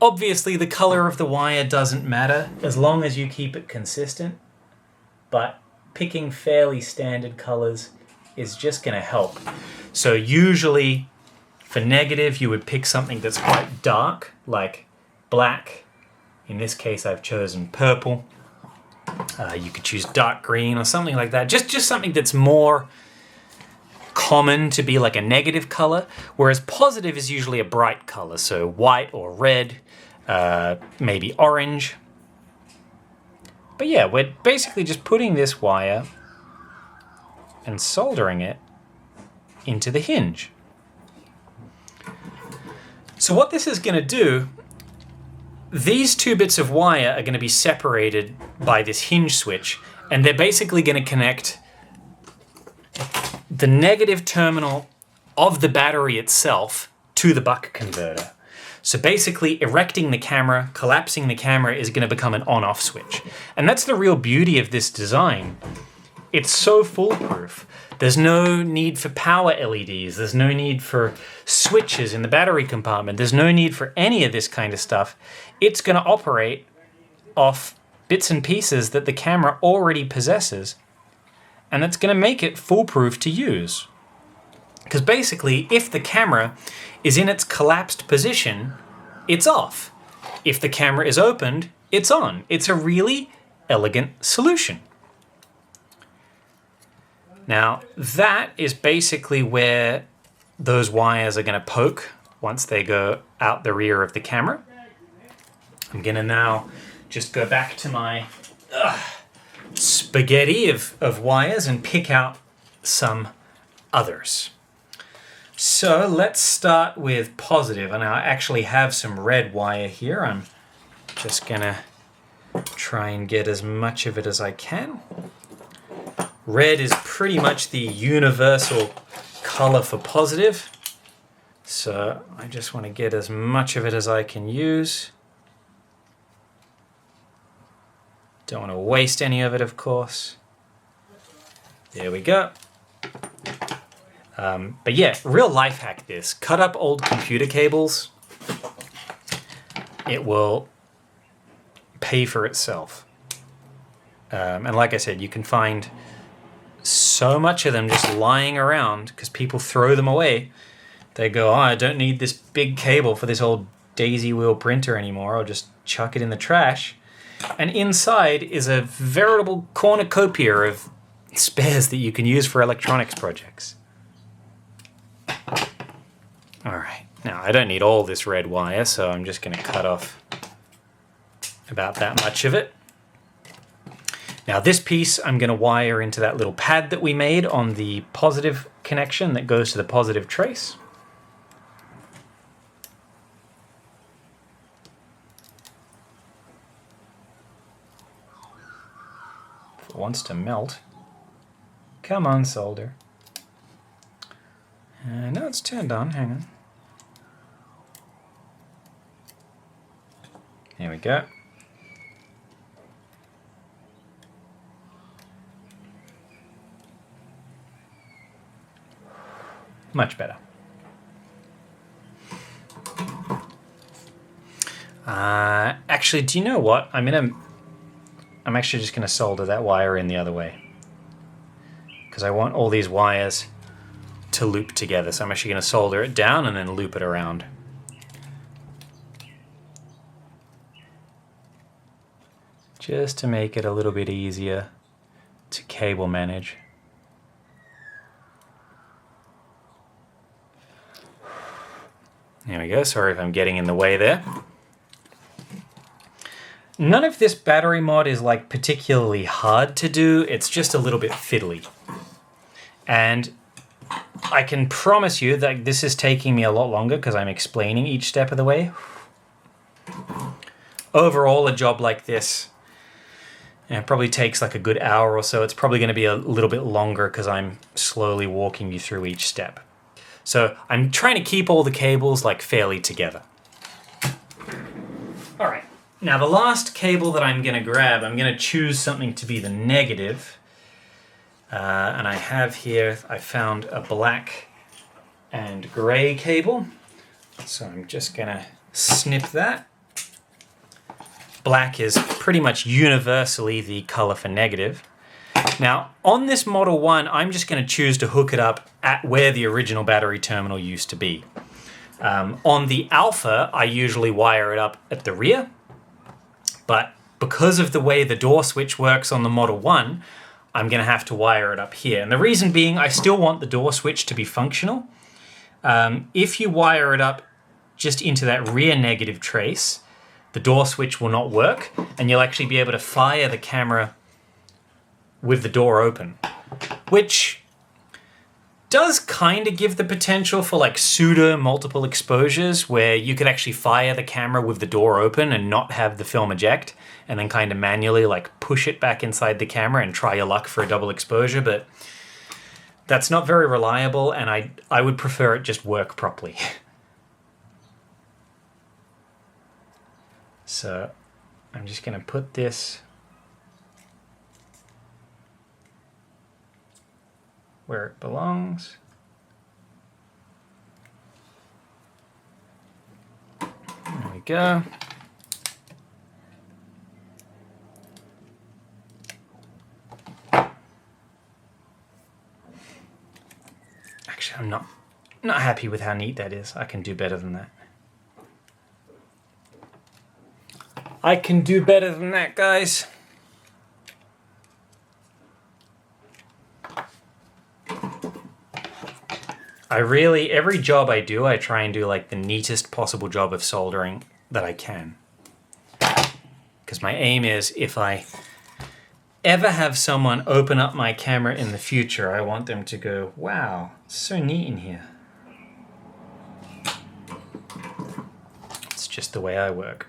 Obviously, the color of the wire doesn't matter as long as you keep it consistent, but picking fairly standard colors is just going to help. So usually for negative, you would pick something that's quite dark, like black. In this case, I've chosen purple. You could choose dark green or something like that. Just something that's more common to be like a negative color, whereas positive is usually a bright color, so white or red, maybe orange. But yeah, we're basically just putting this wire and soldering it into the hinge. So what this is going to do, these 2 bits of wire are going to be separated by this hinge switch, and they're basically going to connect the negative terminal of the battery itself to the buck converter. So basically, erecting the camera, collapsing the camera is going to become an on-off switch. And that's the real beauty of this design. It's so foolproof. There's no need for power LEDs. There's no need for switches in the battery compartment. There's no need for any of this kind of stuff. It's going to operate off bits and pieces that the camera already possesses, and that's going to make it foolproof to use. Because basically, if the camera is in its collapsed position, it's off. If the camera is opened, it's on. It's a really elegant solution. Now, that is basically where those wires are going to poke once they go out the rear of the camera. I'm going to now just go back to my spaghetti of wires and pick out some others. So let's start with positive, and I actually have some red wire here. I'm just gonna try and get as much of it as I can. Red is pretty much the universal color for positive, so I just want to get as much of it as I can use. Don't want to waste any of it, of course. There we go. But yeah, real life hack this. Cut up old computer cables. It will pay for itself. And like I said, you can find so much of them just lying around because people throw them away. They go, oh, I don't need this big cable for this old daisy wheel printer anymore. I'll just chuck it in the trash. And inside is a veritable cornucopia of spares that you can use for electronics projects. All right, now I don't need all this red wire, so I'm just going to cut off about that much of it. Now this piece I'm going to wire into that little pad that we made on the positive connection that goes to the positive trace. If it wants to melt. Come on, solder. No, it's turned on. Hang on. There we go. Much better. Actually, do you know what? I'm actually just gonna solder that wire in the other way because I want all these wires to loop together. So I'm actually going to solder it down and then loop it around. Just to make it a little bit easier to cable manage. There we go. Sorry if I'm getting in the way there. None of this battery mod is like particularly hard to do. It's just a little bit fiddly. And I can promise you that this is taking me a lot longer because I'm explaining each step of the way. Overall, a job like this probably takes like a good hour or so. It's probably going to be a little bit longer because I'm slowly walking you through each step. So I'm trying to keep all the cables like fairly together. All right. Now the last cable that I'm going to grab, I'm going to choose something to be the negative. And I have here, I found a black and gray cable. So I'm just going to snip that. Black is pretty much universally the color for negative. Now, on this Model 1, I'm just going to choose to hook it up at where the original battery terminal used to be. On the Alpha, I usually wire it up at the rear. But because of the way the door switch works on the Model 1, I'm going to have to wire it up here. And the reason being, I still want the door switch to be functional. If you wire it up just into that rear negative trace, the door switch will not work, and you'll actually be able to fire the camera with the door open, which does kind of give the potential for like pseudo multiple exposures where you could actually fire the camera with the door open and not have the film eject, and then kind of manually like push it back inside the camera and try your luck for a double exposure. But that's not very reliable, and I would prefer it just work properly. So I'm just going to put this where it belongs. There we go. Actually, I'm not happy with how neat that is. I can do better than that. I can do better than that, guys. Every job I do, I try and do like the neatest possible job of soldering that I can. Because my aim is, if I ever have someone open up my camera in the future, I want them to go, wow, it's so neat in here. the way I work.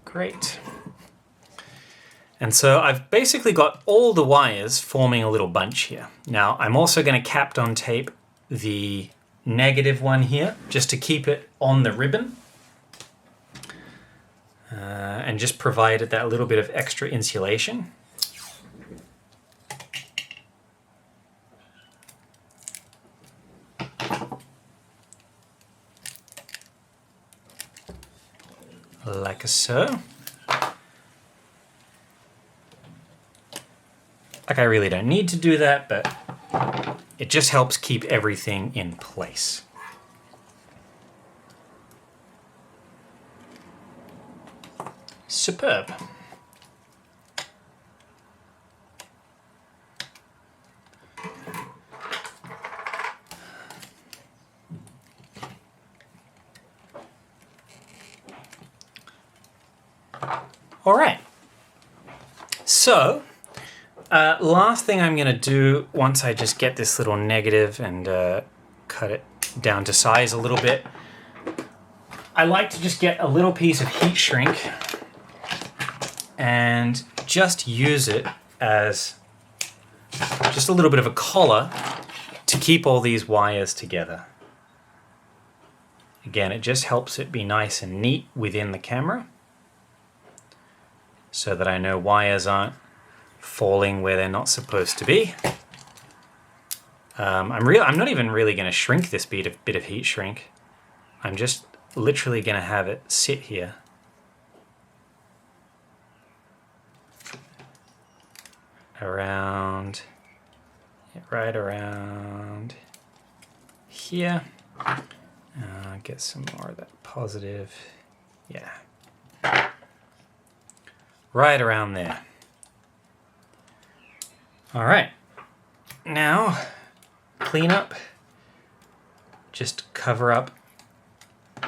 Great. And so I've basically got all the wires forming a little bunch here. Now I'm also going to Kapton tape the negative one here just to keep it on the ribbon and just provide it that little bit of extra insulation. Like so. Like I really don't need to do that, but it just helps keep everything in place. Superb. All right. So, last thing I'm going to do once I just get this little negative and cut it down to size a little bit, I like to just get a little piece of heat shrink and just use it as just a little bit of a collar to keep all these wires together. Again, it just helps it be nice and neat within the camera so that I know wires aren't falling where they're not supposed to be. I'm not even really going to shrink this bit of heat shrink. I'm just literally going to have it sit here. Around, right around here. Get some more of that positive. Yeah. Right around there. All right. Now, clean up. Just cover up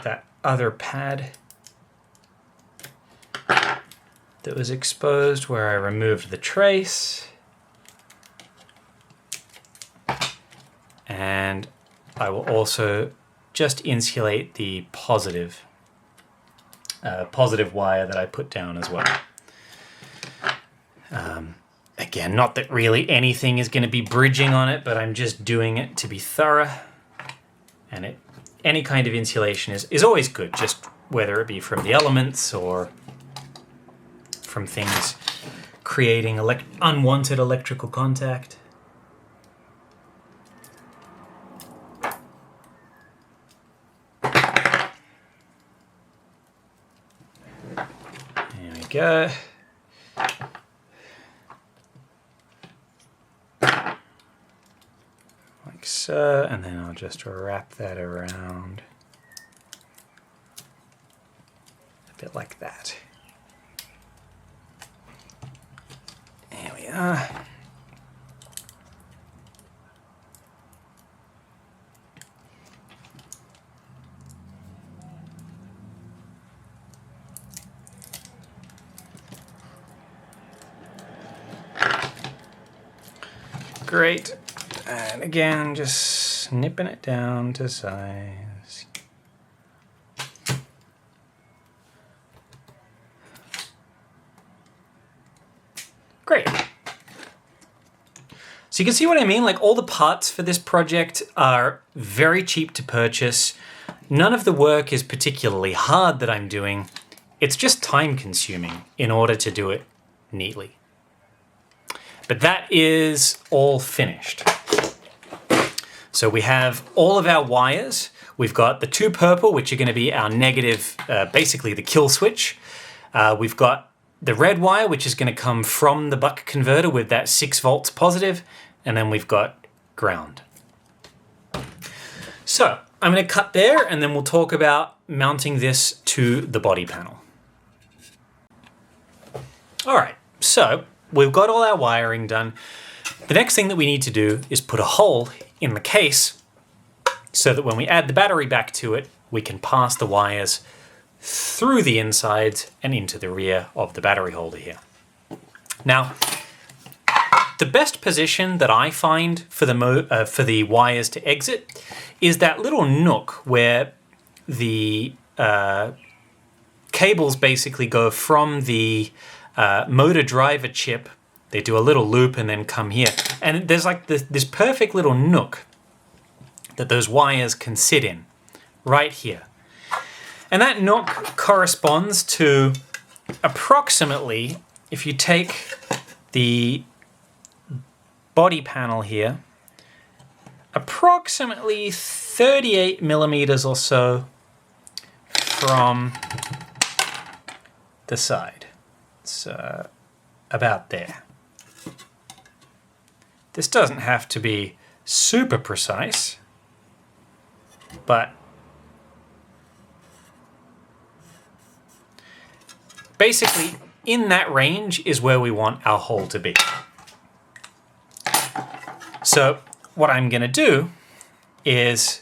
that other pad that was exposed where I removed the trace. And I will also just insulate the positive wire that I put down as well. Again, not that really anything is going to be bridging on it, but I'm just doing it to be thorough. And any kind of insulation is always good, just whether it be from the elements or from things creating unwanted electrical contact. There we go. Like so, and then I'll just wrap that around a bit like that. There we are. Great. And again, just snipping it down to size. Great. So you can see what I mean? Like all the parts for this project are very cheap to purchase. None of the work is particularly hard that I'm doing. It's just time consuming in order to do it neatly. But that is all finished. So we have all of our wires. We've got the two purple, which are going to be our negative, basically the kill switch. We've got the red wire, which is going to come from the buck converter with that 6 volts positive. And then we've got ground. So I'm going to cut there, and then we'll talk about mounting this to the body panel. All right, so we've got all our wiring done. The next thing that we need to do is put a hole in the case so that when we add the battery back to it, we can pass the wires through the insides and into the rear of the battery holder here. Now, the best position that I find for the wires to exit is that little nook where the cables basically go from the motor driver chip. They do a little loop and then come here. And there's like this perfect little nook that those wires can sit in, right here. And that nook corresponds to approximately, if you take the body panel here, approximately 38 millimeters or so from the side. It's about there. This doesn't have to be super precise, but basically in that range is where we want our hole to be. So what I'm going to do is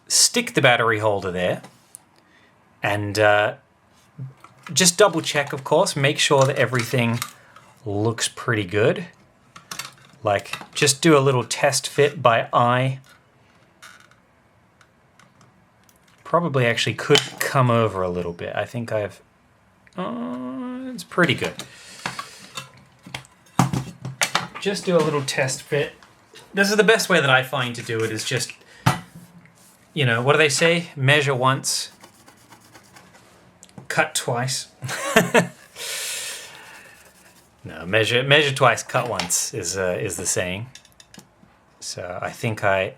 stick the battery holder there and just double check, of course, make sure that everything looks pretty good. Like, just do a little test fit by eye. Probably actually could come over a little bit. I think I've... it's pretty good. Just do a little test fit. This is the best way that I find to do it, is just, you know, what do they say? Measure once, cut twice. No, measure twice, cut once is the saying. So I think I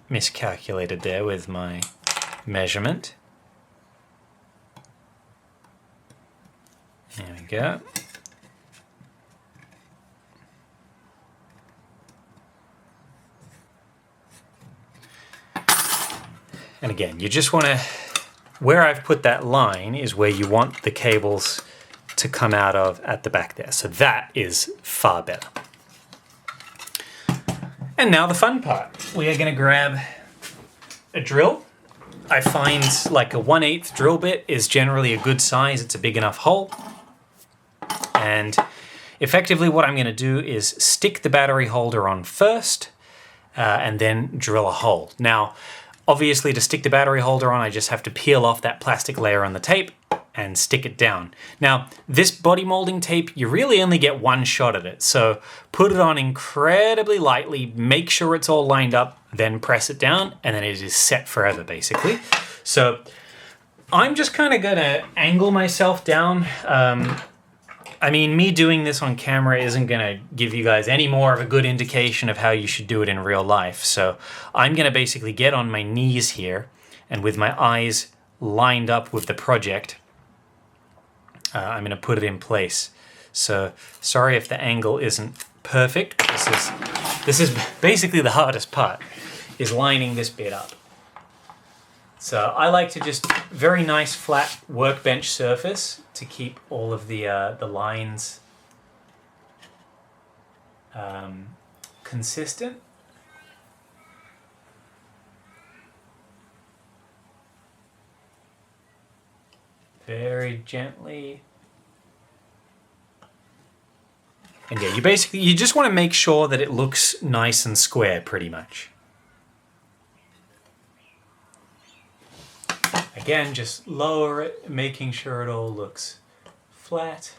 miscalculated there with my measurement. There we go. And again, you just want to, where I've put that line is where you want the cables to come out of at the back there. So that is far better. And now the fun part. We are going to grab a drill. I find like a 1/8 drill bit is generally a good size. It's a big enough hole. And effectively what I'm going to do is stick the battery holder on first and then drill a hole. Now, obviously to stick the battery holder on, I just have to peel off that plastic layer on the tape and stick it down. Now, this body molding tape, you really only get one shot at it. So put it on incredibly lightly, make sure it's all lined up, then press it down, and then it is set forever, basically. So I'm just kind of gonna angle myself down. I mean, me doing this on camera isn't gonna give you guys any more of a good indication of how you should do it in real life. So I'm gonna basically get on my knees here, and with my eyes lined up with the project, I'm going to put it in place. So sorry if the angle isn't perfect. This is basically the hardest part, is lining this bit up. So I like to just very nice flat workbench surface to keep all of the lines consistent. Very gently. And yeah, you just want to make sure that it looks nice and square, pretty much. Again, just lower it, making sure it all looks flat.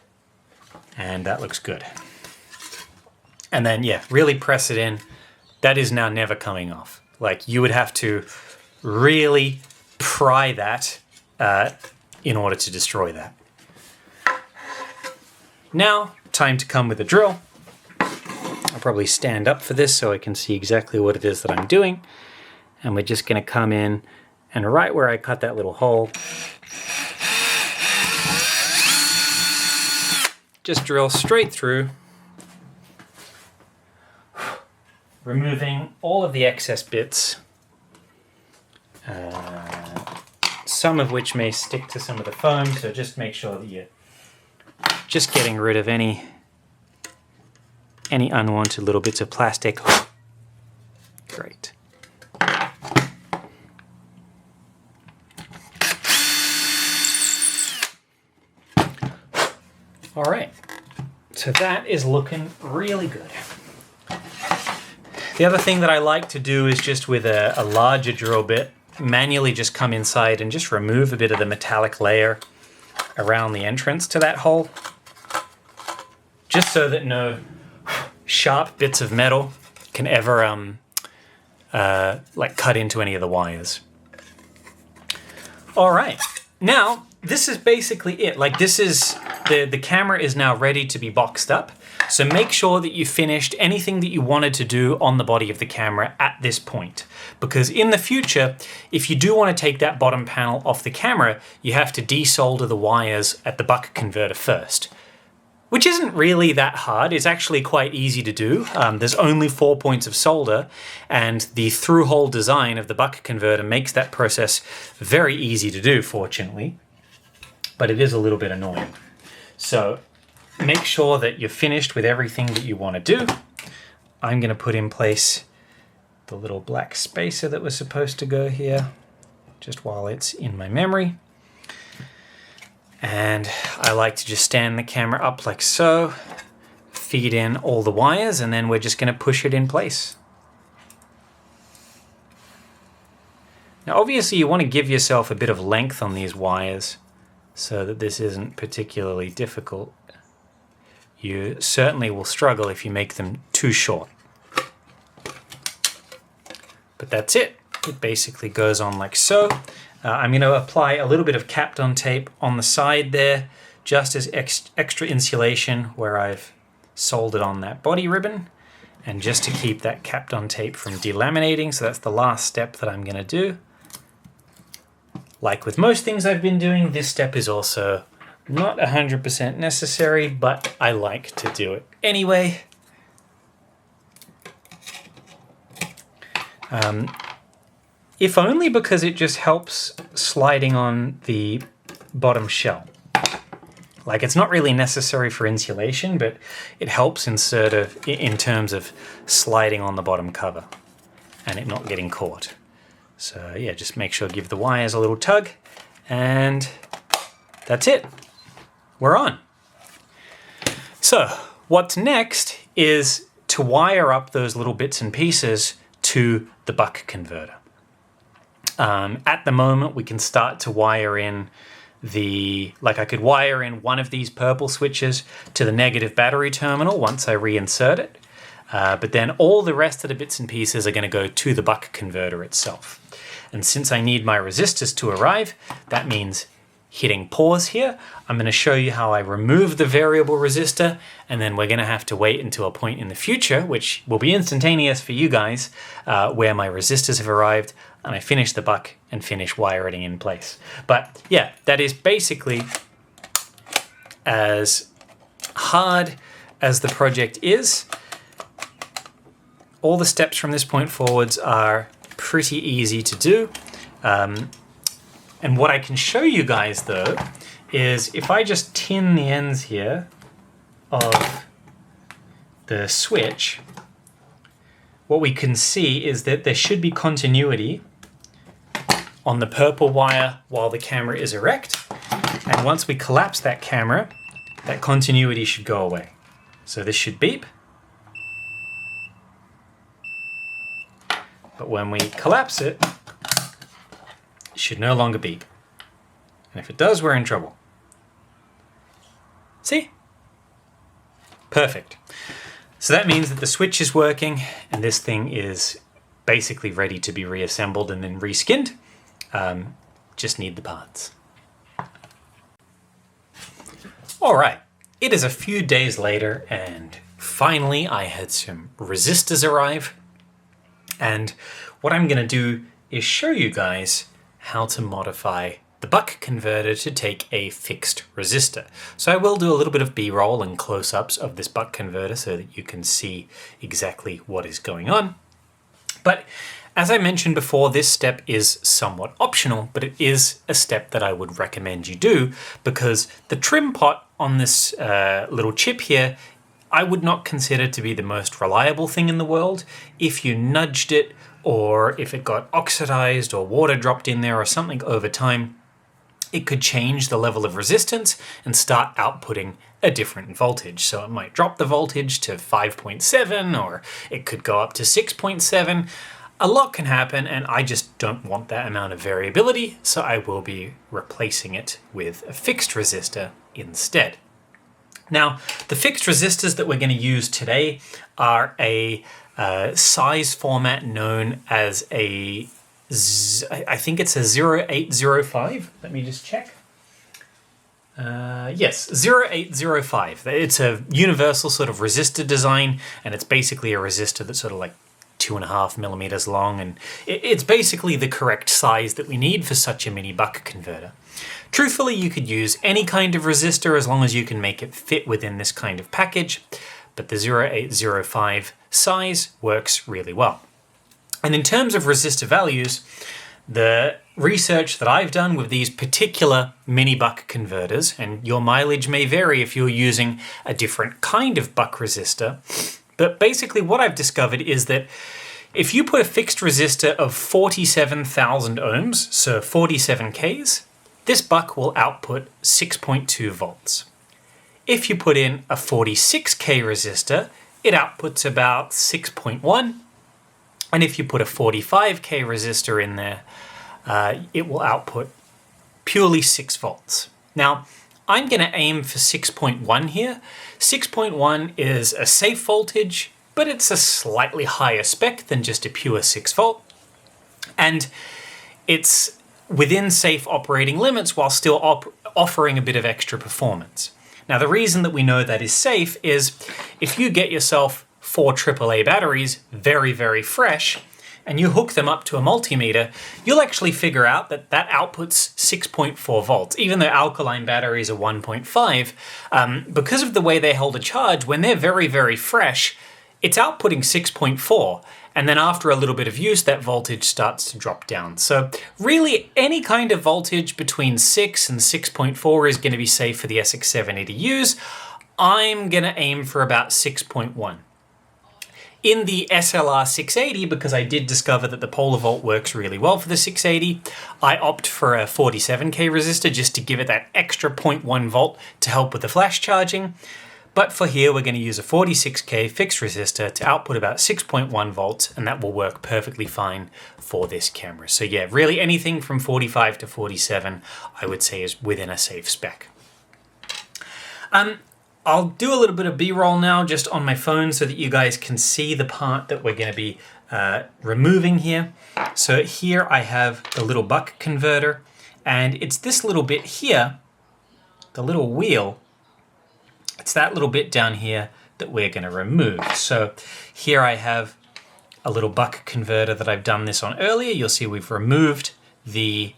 And that looks good. And then, yeah, really press it in. That is now never coming off. Like, you would have to really pry that in order to destroy that. Now, time to come with a drill. I'll probably stand up for this so I can see exactly what it is that I'm doing. And we're just going to come in, and right where I cut that little hole, just drill straight through, removing all of the excess bits. Some of which may stick to some of the foam, so just make sure that you're just getting rid of any unwanted little bits of plastic. Great. All right, so So that is looking really good. The other thing that I like to do is just with a larger drill bit, manually just come inside and just remove a bit of the metallic layer around the entrance to that hole, just so that no sharp bits of metal can ever like cut into any of the wires. All right, now this is basically it. Like, this is the camera is now ready to be boxed up. So make sure that you finished anything that you wanted to do on the body of the camera at this point. Because in the future, if you do want to take that bottom panel off the camera, you have to desolder the wires at the buck converter first. Which isn't really that hard. It's actually quite easy to do. There's only 4 points of solder, and the through-hole design of the buck converter makes that process very easy to do, fortunately. But it is a little bit annoying. So make sure that you're finished with everything that you want to do. I'm going to put in place the little black spacer that was supposed to go here, just while it's in my memory. And I like to just stand the camera up like so, feed in all the wires, and then we're just going to push it in place. Now obviously you want to give yourself a bit of length on these wires so that this isn't particularly difficult. You certainly will struggle if you make them too short. But that's it. It basically goes on like so. I'm going to apply a little bit of Kapton tape on the side there, just as extra insulation where I've soldered on that body ribbon, and just to keep that Kapton tape from delaminating. So that's the last step that I'm going to do. Like with most things I've been doing, this step is also not 100% necessary, but I like to do it anyway. If only because it just helps sliding on the bottom shell. Like, it's not really necessary for insulation, but it helps in terms of sliding on the bottom cover and it not getting caught. So yeah, just make sure, give the wires a little tug, and that's it. We're on. So what's next is to wire up those little bits and pieces to the buck converter. At the moment, we can start to wire in I could wire in one of these purple switches to the negative battery terminal once I reinsert it. But then all the rest of the bits and pieces are going to go to the buck converter itself. And since I need my resistors to arrive, that means hitting pause here. I'm going to show you how I remove the variable resistor, and then we're going to have to wait until a point in the future, which will be instantaneous for you guys, where my resistors have arrived and I finish the buck and finish wiring in place. But yeah, that is basically as hard as the project is. All the steps from this point forwards are pretty easy to do. And what I can show you guys though is if I just tin the ends here of the switch, what we can see is that there should be continuity on the purple wire while the camera is erect. And once we collapse that camera, that continuity should go away. So this should beep. But when we collapse it, it should no longer beep. And if it does, we're in trouble. See? Perfect. So that means that the switch is working and this thing is basically ready to be reassembled and then reskinned. Just need the parts. All right, it is a few days later and finally I had some resistors arrive. And what I'm going to do is show you guys how to modify the buck converter to take a fixed resistor. So I will do a little bit of B-roll and close-ups of this buck converter so that you can see exactly what is going on. But as I mentioned before, this step is somewhat optional, but it is a step that I would recommend you do because the trim pot on this little chip here, I would not consider to be the most reliable thing in the world. If you nudged it, or if it got oxidized or water dropped in there or something over time, it could change the level of resistance and start outputting a different voltage. So it might drop the voltage to 5.7, or it could go up to 6.7. A lot can happen, and I just don't want that amount of variability, so I will be replacing it with a fixed resistor instead. Now, the fixed resistors that we're going to use today are a size format known as I think it's a 0805. Let me just check. Yes, 0805. It's a universal sort of resistor design, and it's basically a resistor that's sort of like 2.5 millimeters long, and it's basically the correct size that we need for such a mini buck converter. Truthfully, you could use any kind of resistor as long as you can make it fit within this kind of package, but the 0805 size works really well. And in terms of resistor values, the research that I've done with these particular mini buck converters, and your mileage may vary if you're using a different kind of buck resistor, but basically what I've discovered is that if you put a fixed resistor of 47,000 ohms, so 47 Ks, this buck will output 6.2 volts. If you put in a 46K resistor, it outputs about 6.1. And if you put a 45K resistor in there, it will output purely 6 volts. Now, I'm going to aim for 6.1 here. 6.1 is a safe voltage, but it's a slightly higher spec than just a pure 6 volt. And it's within safe operating limits while still offering a bit of extra performance. Now, the reason that we know that is safe is if you get yourself 4 AAA batteries very, very fresh, and you hook them up to a multimeter, you'll actually figure out that that outputs 6.4 volts, even though alkaline batteries are 1.5. Because of the way they hold a charge, when they're very, very fresh, it's outputting 6.4. And then after a little bit of use, that voltage starts to drop down. So really, any kind of voltage between 6 and 6.4 is going to be safe for the SX780 to use. I'm going to aim for about 6.1. In the SLR 680, because I did discover that the polar volt works really well for the 680, I opt for a 47K resistor just to give it that extra 0.1 volt to help with the flash charging. But for here, we're going to use a 46K fixed resistor to output about 6.1 volts, and that will work perfectly fine for this camera. So yeah, really anything from 45 to 47, I would say is within a safe spec. I'll do a little bit of B-roll now just on my phone so that you guys can see the part that we're going to be removing here. So here I have the little buck converter, and it's this little bit here, the little wheel. It's that little bit down here that we're going to remove. So here I have a little buck converter that I've done this on earlier. You'll see we've removed the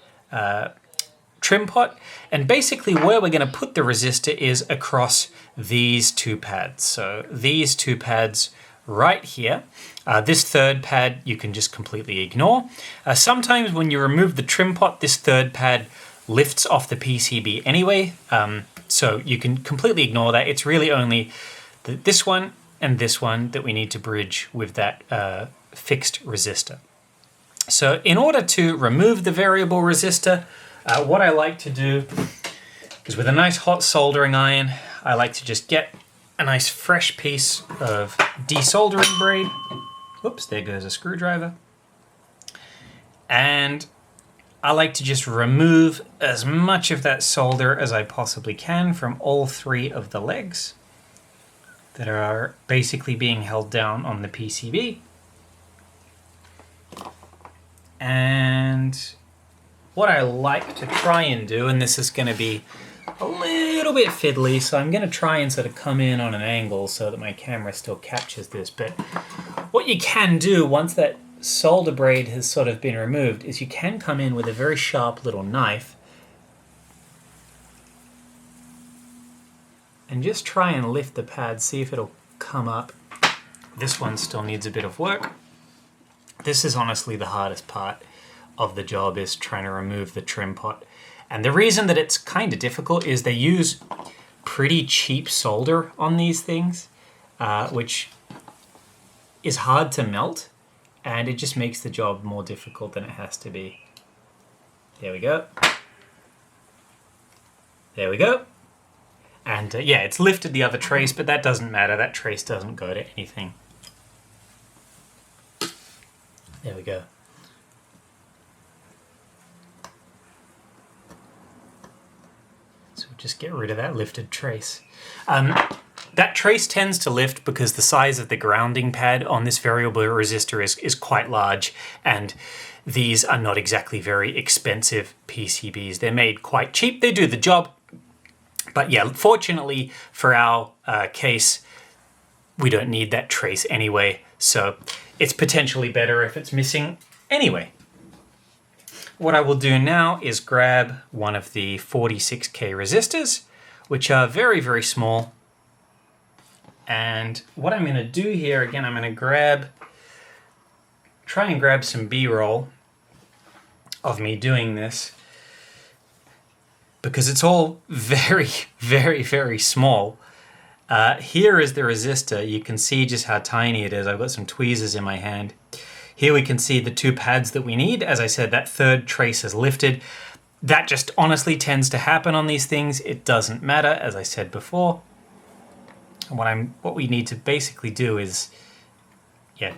trim pot, and basically where we're going to put the resistor is across these 2 pads. So these 2 pads right here. This third pad you can just completely ignore. Sometimes when you remove the trim pot, this third pad lifts off the PCB anyway, so you can completely ignore that. It's really only this one and this one that we need to bridge with that fixed resistor. So in order to remove the variable resistor, what I like to do is with a nice hot soldering iron, I like to just get a nice fresh piece of desoldering braid. Whoops, there goes a screwdriver. And I like to just remove as much of that solder as I possibly can from all 3 of the legs that are basically being held down on the PCB. And what I like to try and do, and this is going to be a little bit fiddly, so I'm going to try and sort of come in on an angle so that my camera still captures this, but what you can do once that solder braid has sort of been removed is you can come in with a very sharp little knife and just try and lift the pad, see if it'll come up. This one still needs a bit of work. This is honestly the hardest part of the job, is trying to remove the trim pot. And the reason that it's kind of difficult is they use pretty cheap solder on these things, which is hard to melt, and it just makes the job more difficult than it has to be. There we go. There we go. And yeah, it's lifted the other trace, but that doesn't matter. That trace doesn't go to anything. There we go. So just get rid of that lifted trace. That trace tends to lift because the size of the grounding pad on this variable resistor is quite large, and these are not exactly very expensive PCBs. They're made quite cheap. They do the job. But yeah, fortunately for our case, we don't need that trace anyway, so it's potentially better if it's missing anyway. What I will do now is grab one of the 46K resistors, which are very, very small. And what I'm going to do here, again, I'm going to try and grab some B-roll of me doing this, because it's all very, very, very small. Here is the resistor. You can see just how tiny it is. I've got some tweezers in my hand. Here we can see the two pads that we need. As I said, that third trace is lifted. That just honestly tends to happen on these things. It doesn't matter, as I said before. And what we need to basically do is,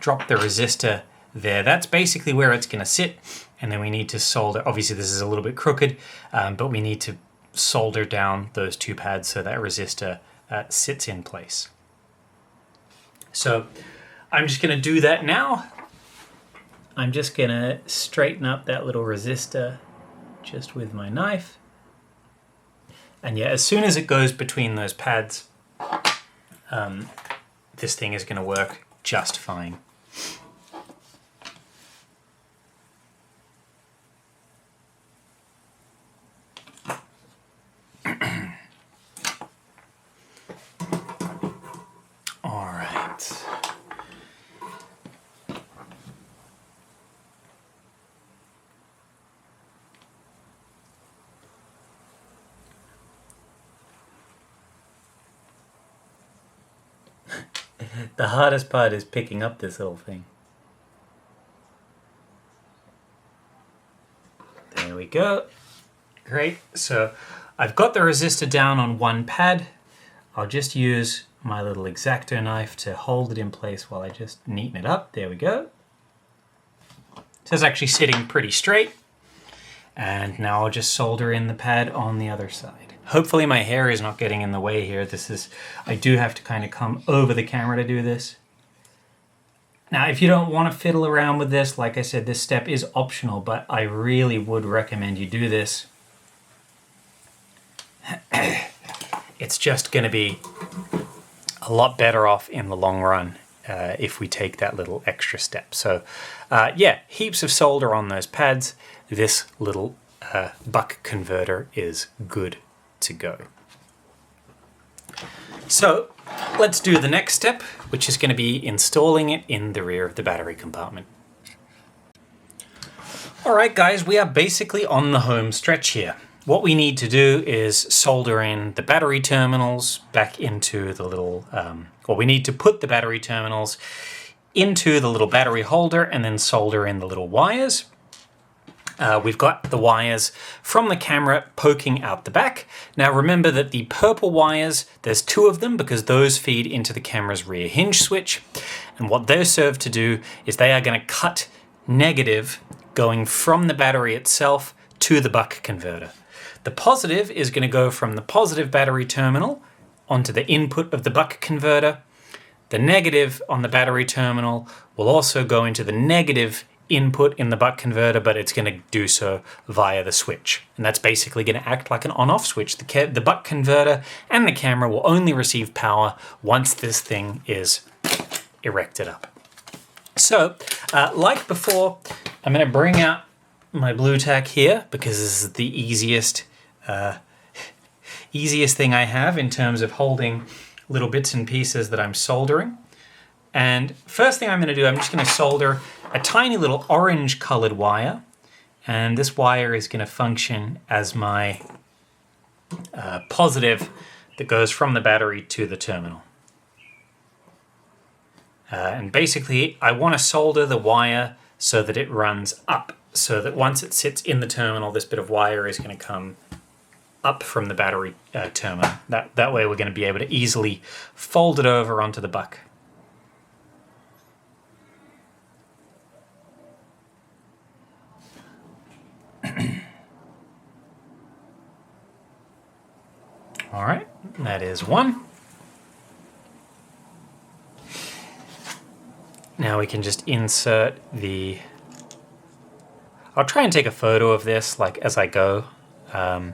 drop the resistor there. That's basically where it's going to sit. And then we need to solder. Obviously, this is a little bit crooked, but we need to solder down those two pads so that resistor sits in place. So I'm just going to do that now. I'm just going to straighten up that little resistor just with my knife. And yeah, as soon as it goes between those pads, this thing is going to work just fine. All right. The hardest part is picking up this little thing. There we go. Great. So I've got the resistor down on one pad. I'll just use my little X-Acto knife to hold it in place while I just neaten it up. There we go. So it's actually sitting pretty straight. And now I'll just solder in the pad on the other side. Hopefully my hair is not getting in the way here. I do have to kind of come over the camera to do this. Now, if you don't want to fiddle around with this, like I said, this step is optional, but I really would recommend you do this. It's just going to be a lot better off in the long run if we take that little extra step. So heaps of solder on those pads. This little buck converter is good to go. So let's do the next step, which is going to be installing it in the rear of the battery compartment. All right, guys, we are basically on the home stretch here. What we need to do is solder in the battery terminals back into the little, we need to put the battery terminals into the little battery holder and then solder in the little wires. We've got the wires from the camera poking out the back. Now remember that the purple wires, there's two of them because those feed into the camera's rear hinge switch. And what they serve to do is they are going to cut negative going from the battery itself to the buck converter. The positive is going to go from the positive battery terminal onto the input of the buck converter. The negative on the battery terminal will also go into the negative input in the buck converter, but it's going to do so via the switch. And that's basically going to act like an on-off switch. The buck converter and the camera will only receive power once this thing is erected up. So, like before, I'm going to bring out my Blu Tack here because this is the easiest thing I have in terms of holding little bits and pieces that I'm soldering. And first thing I'm going to do, I'm just going to solder a tiny little orange colored wire, and this wire is going to function as my positive that goes from the battery to the terminal. And basically I want to solder the wire so that it runs up, so that once it sits in the terminal, this bit of wire is going to come up from the battery terminal. That way we're going to be able to easily fold it over onto the buck. All right, that is one. Now we can just insert the... I'll try and take a photo of this like as I go. I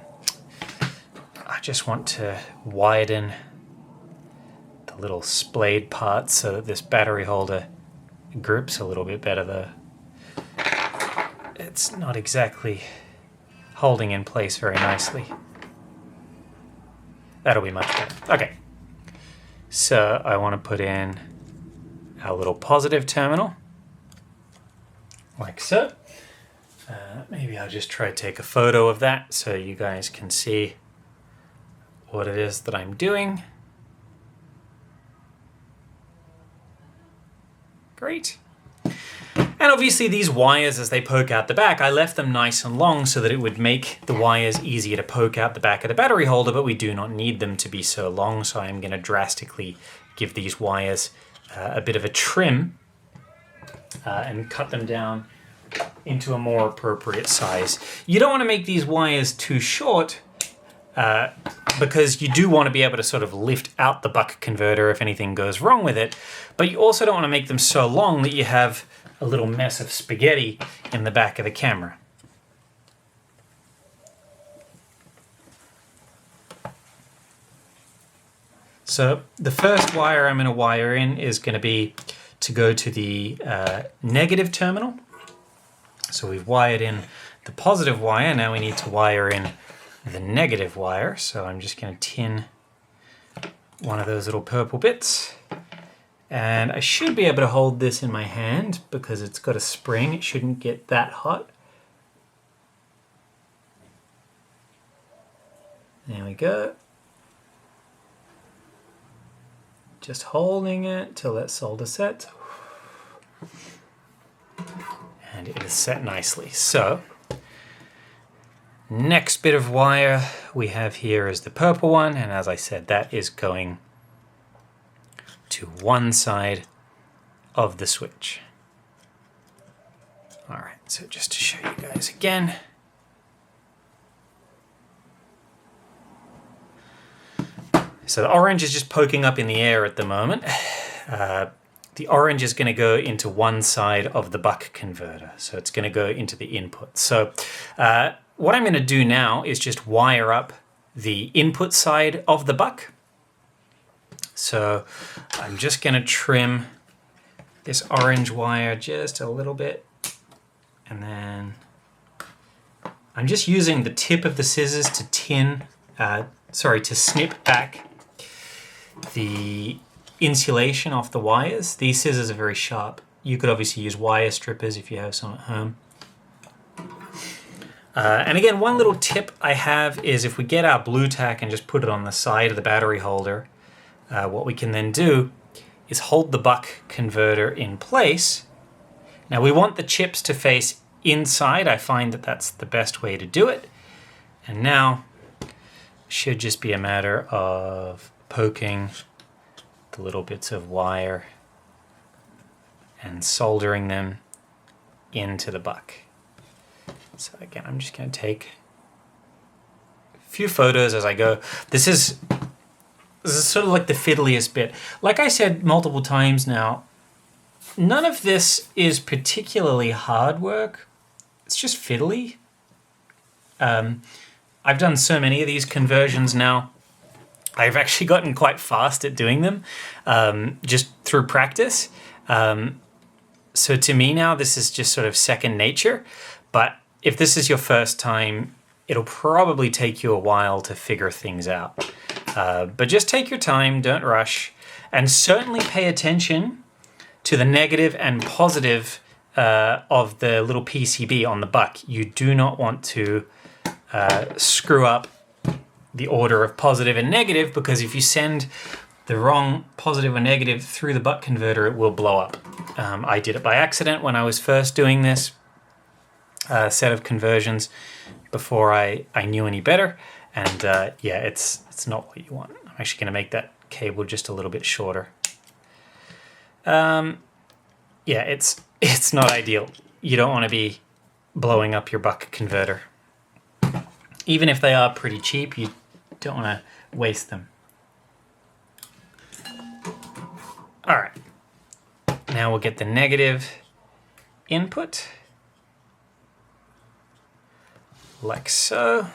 just want to widen the little splayed parts so that this battery holder grips a little bit better though. It's not exactly holding in place very nicely. That'll be much better. Okay, so I want to put in our little positive terminal, like so. Maybe I'll just try to take a photo of that so you guys can see what it is that I'm doing. Great. And obviously these wires, as they poke out the back, I left them nice and long so that it would make the wires easier to poke out the back of the battery holder, but we do not need them to be so long, so I'm going to drastically give these wires a bit of a trim and cut them down into a more appropriate size. You don't want to make these wires too short because you do want to be able to sort of lift out the buck converter if anything goes wrong with it, but you also don't want to make them so long that you have a little mess of spaghetti in the back of the camera. So the first wire I'm going to wire in is going to be to go to the negative terminal. So we've wired in the positive wire, now we need to wire in the negative wire. So I'm just going to tin one of those little purple bits. And I should be able to hold this in my hand because it's got a spring. It shouldn't get that hot. There we go. Just holding it till that solder sets. And it is set nicely. So, next bit of wire we have here is the purple one. And as I said, that is going to one side of the switch. All right, so just to show you guys again. So the orange is just poking up in the air at the moment. The orange is going to go into one side of the buck converter. So it's going to go into the input. So what I'm going to do now is just wire up the input side of the buck. So I'm just going to trim this orange wire just a little bit. And then I'm just using the tip of the scissors to snip back the insulation off the wires. These scissors are very sharp. You could obviously use wire strippers if you have some at home. And again, one little tip I have is if we get our blue tack and just put it on the side of the battery holder, what we can then do is hold the buck converter in place. Now we want the chips to face inside. I find that that's the best way to do it. And now it should just be a matter of poking the little bits of wire and soldering them into the buck. So again, I'm just going to take a few photos as I go. This is sort of like the fiddliest bit. Like I said multiple times now, none of this is particularly hard work. It's just fiddly. I've done so many of these conversions now. I've actually gotten quite fast at doing them just through practice. So to me now, this is just sort of second nature. But if this is your first time, it'll probably take you a while to figure things out. But just take your time, don't rush, and certainly pay attention to the negative and positive of the little PCB on the buck. You do not want to screw up the order of positive and negative, because if you send the wrong positive or negative through the buck converter, it will blow up. I did it by accident when I was first doing this set of conversions before I knew any better, And yeah, it's not what you want. I'm actually going to make that cable just a little bit shorter. Yeah, it's not ideal. You don't want to be blowing up your buck converter. Even if they are pretty cheap, you don't want to waste them. All right. Now we'll get the negative input, like so.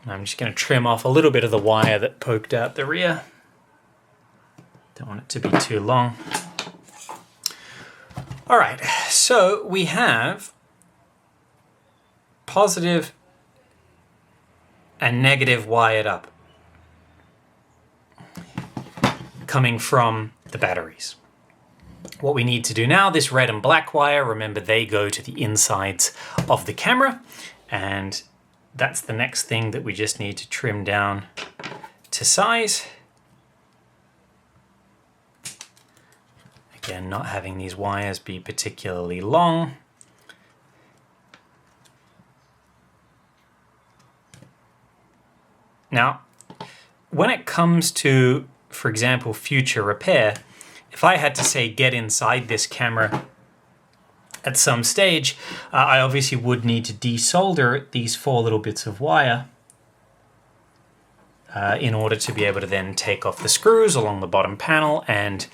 I'm just going to trim off a little bit of the wire that poked out the rear. Don't want it to be too long. All right, so we have positive and negative wired up coming from the batteries. What we need to do now, this red and black wire, remember they go to the insides of the camera, and that's the next thing that we just need to trim down to size. Again, not having these wires be particularly long. Now, when it comes to, for example, future repair, if I had to say get inside this camera at some stage, I obviously would need to desolder these 4 little bits of wire in order to be able to then take off the screws along the bottom panel and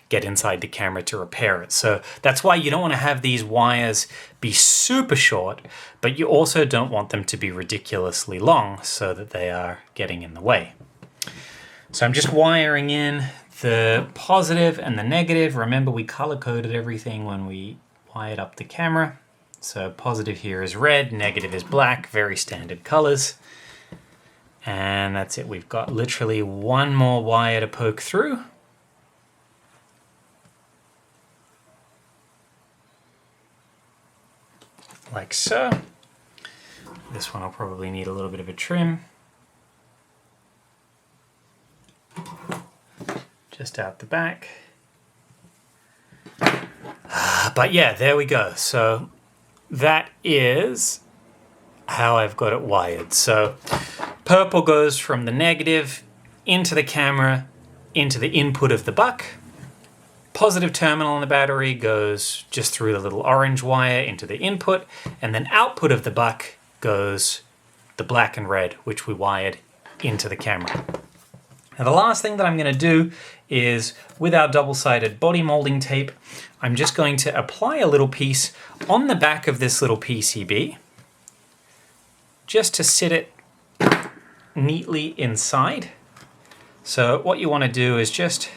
get inside the camera to repair it. So that's why you don't want to have these wires be super short, but you also don't want them to be ridiculously long so that they are getting in the way. So I'm just wiring in the positive and the negative. Remember, we color-coded everything when we wired up the camera. So positive here is red, negative is black, very standard colors. And that's it. We've got literally one more wire to poke through. Like so. This one will probably need a little bit of a trim. Just out the back. But yeah, there we go. So that is how I've got it wired. So purple goes from the negative into the camera, into the input of the buck. Positive terminal on the battery goes just through the little orange wire into the input, and then output of the buck goes the black and red, which we wired into the camera. Now the last thing that I'm going to do is, with our double-sided body molding tape, I'm just going to apply a little piece on the back of this little PCB, just to sit it neatly inside. So what you want to do is just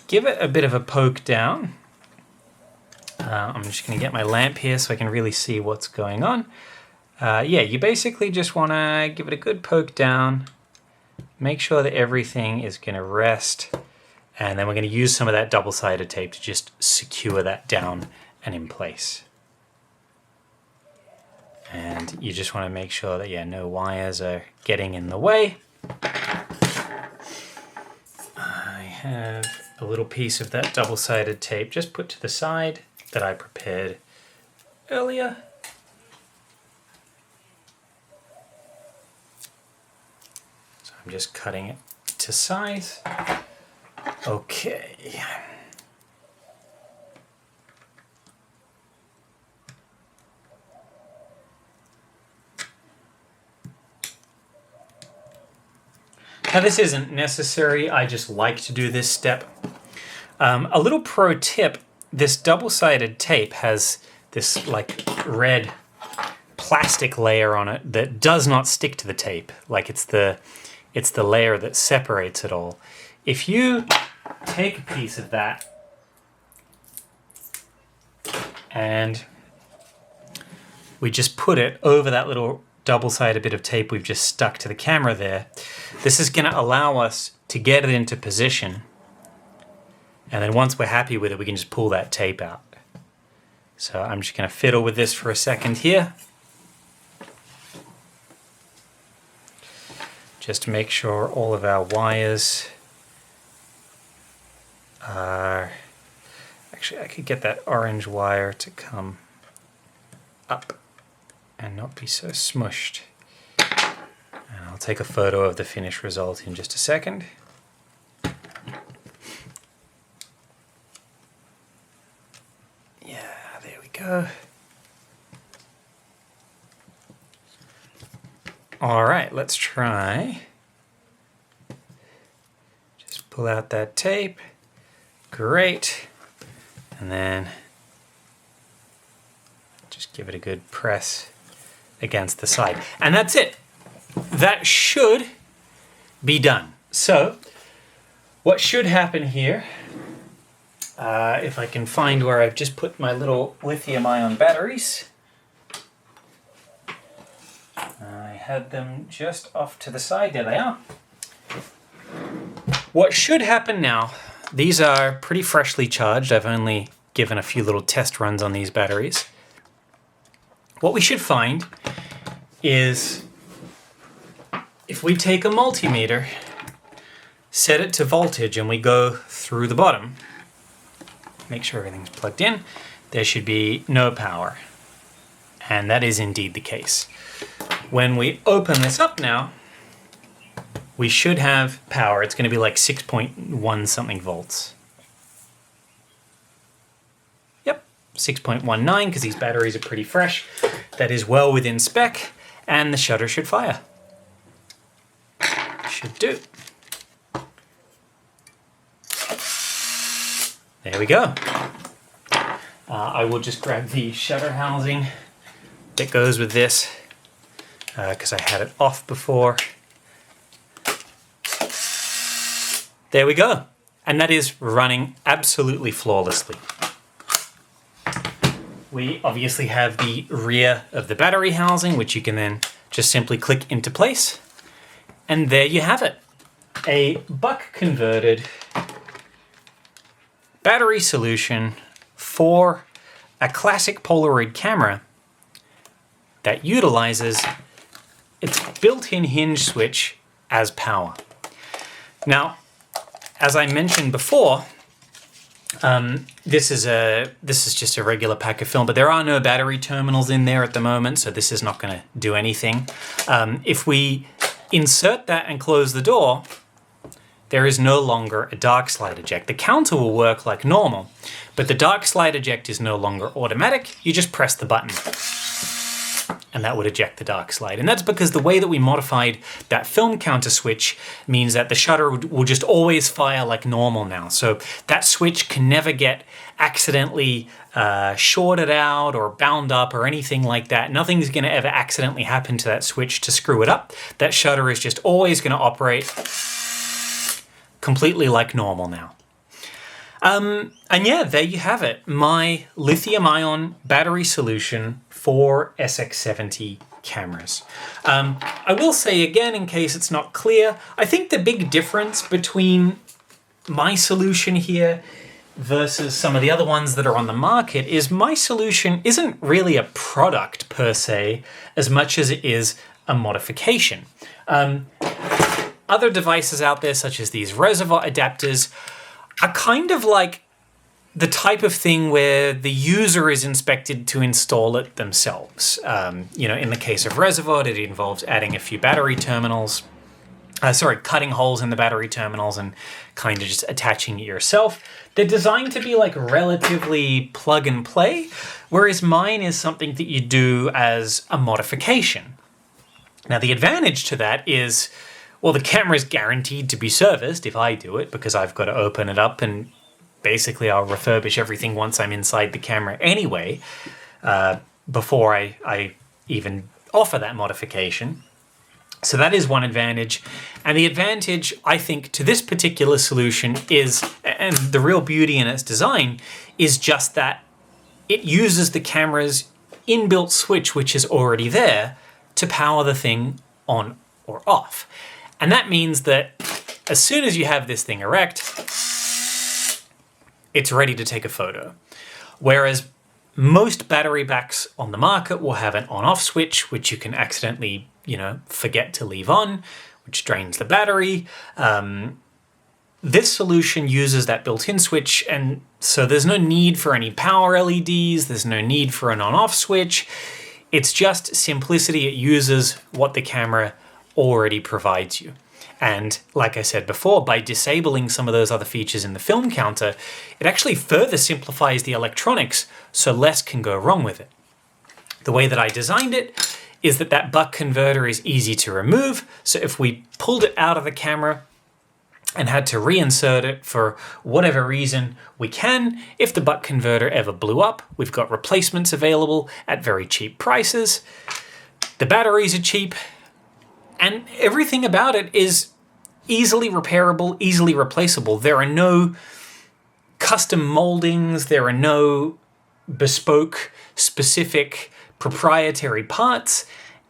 give it a bit of a poke down. I'm just going to get my lamp here so I can really see what's going on. Yeah, you basically just want to give it a good poke down. Make sure that everything is going to rest. And then we're going to use some of that double-sided tape to just secure that down and in place. And you just want to make sure that, yeah, no wires are getting in the way. I have a little piece of that double-sided tape just put to the side that I prepared earlier. So I'm just cutting it to size. Okay. Now this isn't necessary, I just like to do this step. A little pro tip, this double-sided tape has this like red plastic layer on it that does not stick to the tape. Like it's the layer that separates it all. If you take a piece of that and we just put it over that little double-sided bit of tape we've just stuck to the camera there, this is going to allow us to get it into position, and then once we're happy with it, we can just pull that tape out. So I'm just going to fiddle with this for a second here. just to make sure all of our wires are... Actually, I could get that orange wire to come up and not be so smushed. And I'll take a photo of the finished result in just a second. Yeah, there we go. All right, let's try. Just pull out that tape. Great. And then just give it a good press against the side. And that's it. That should be done. So what should happen here, if I can find where I've just put my little lithium-ion batteries. I had them just off to the side. There they are. What should happen now, these are pretty freshly charged. I've only given a few little test runs on these batteries. What we should find is if we take a multimeter, set it to voltage, and we go through the bottom, make sure everything's plugged in, there should be no power. And that is indeed the case. When we open this up now, we should have power. It's going to be like 6.1 something volts. Yep, 6.19, because these batteries are pretty fresh. That is well within spec, and the shutter should fire. Should do. There we go. I will just grab the shutter housing that goes with this, because I had it off before. There we go. And that is running absolutely flawlessly. We obviously have the rear of the battery housing, which you can then just simply click into place. And there you have it. A buck converted battery solution for a classic Polaroid camera that utilizes its built-in hinge switch as power. Now, as I mentioned before, this is just a regular pack of film, but there are no battery terminals in there at the moment, so this is not going to do anything. If we insert that and close the door, there is no longer a dark slide eject. The counter will work like normal, but the dark slide eject is no longer automatic. You just press the button, and that would eject the dark slide. And that's because the way that we modified that film counter switch means that the shutter will just always fire like normal now. So that switch can never get accidentally shorted out or bound up or anything like that. Nothing's going to ever accidentally happen to that switch to screw it up. That shutter is just always going to operate completely like normal now. And yeah, there you have it. My lithium-ion battery solution for SX70 cameras. I will say again, in case it's not clear, I think the big difference between my solution here versus some of the other ones that are on the market is my solution isn't really a product per se, as much as it is a modification. Other devices out there, such as these reservoir adapters, are kind of like the type of thing where the user is inspected to install it themselves. In the case of Reservoir, it involves adding a few battery terminals, cutting holes in the battery terminals and kind of just attaching it yourself. They're designed to be like relatively plug and play, whereas mine is something that you do as a modification. Now, the advantage to that is, well, the camera is guaranteed to be serviced if I do it, because I've got to open it up and basically I'll refurbish everything once I'm inside the camera anyway, before I even offer that modification. So that is one advantage. And the advantage, I think, to this particular solution is, and the real beauty in its design, is just that it uses the camera's inbuilt switch, which is already there, to power the thing on or off. And that means that as soon as you have this thing erect, it's ready to take a photo. Whereas most battery backs on the market will have an on-off switch, which you can accidentally, forget to leave on, which drains the battery. This solution uses that built-in switch, and so there's no need for any power LEDs, there's no need for an on-off switch. It's just simplicity. It uses what the camera already provides you. And like I said before, by disabling some of those other features in the film counter, it actually further simplifies the electronics so less can go wrong with it. The way that I designed it is that that buck converter is easy to remove. So if we pulled it out of the camera and had to reinsert it for whatever reason, we can. If the buck converter ever blew up, we've got replacements available at very cheap prices. The batteries are cheap, and everything about it is easily repairable, easily replaceable. There are no custom moldings, there are no bespoke, specific, proprietary parts.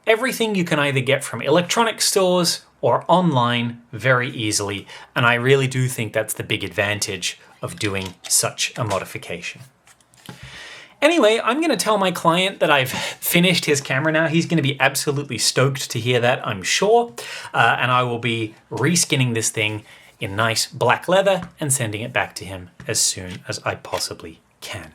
Everything you can either get from electronics stores or online very easily, and I really do think that's the big advantage of doing such a modification. Anyway, I'm going to tell my client that I've finished his camera now. He's going to be absolutely stoked to hear that, I'm sure. And I will be reskinning this thing in nice black leather and sending it back to him as soon as I possibly can.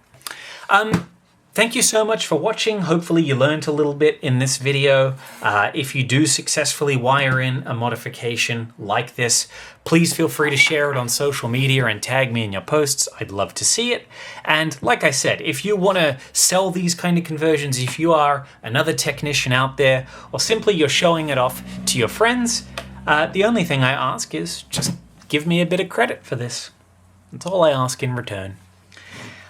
Thank you so much for watching. Hopefully you learned a little bit in this video. If you do successfully wire in a modification like this, please feel free to share it on social media and tag me in your posts. I'd love to see it. And like I said, if you want to sell these kind of conversions, if you are another technician out there, or simply you're showing it off to your friends, the only thing I ask is just give me a bit of credit for this. That's all I ask in return.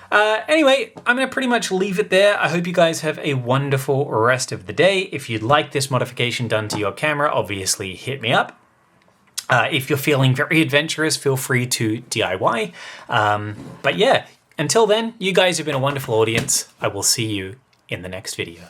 Anyway, I'm going to pretty much leave it there. I hope you guys have a wonderful rest of the day. If you'd like this modification done to your camera, obviously hit me up. If you're feeling very adventurous, feel free to DIY. But yeah, until then, you guys have been a wonderful audience. I will see you in the next video.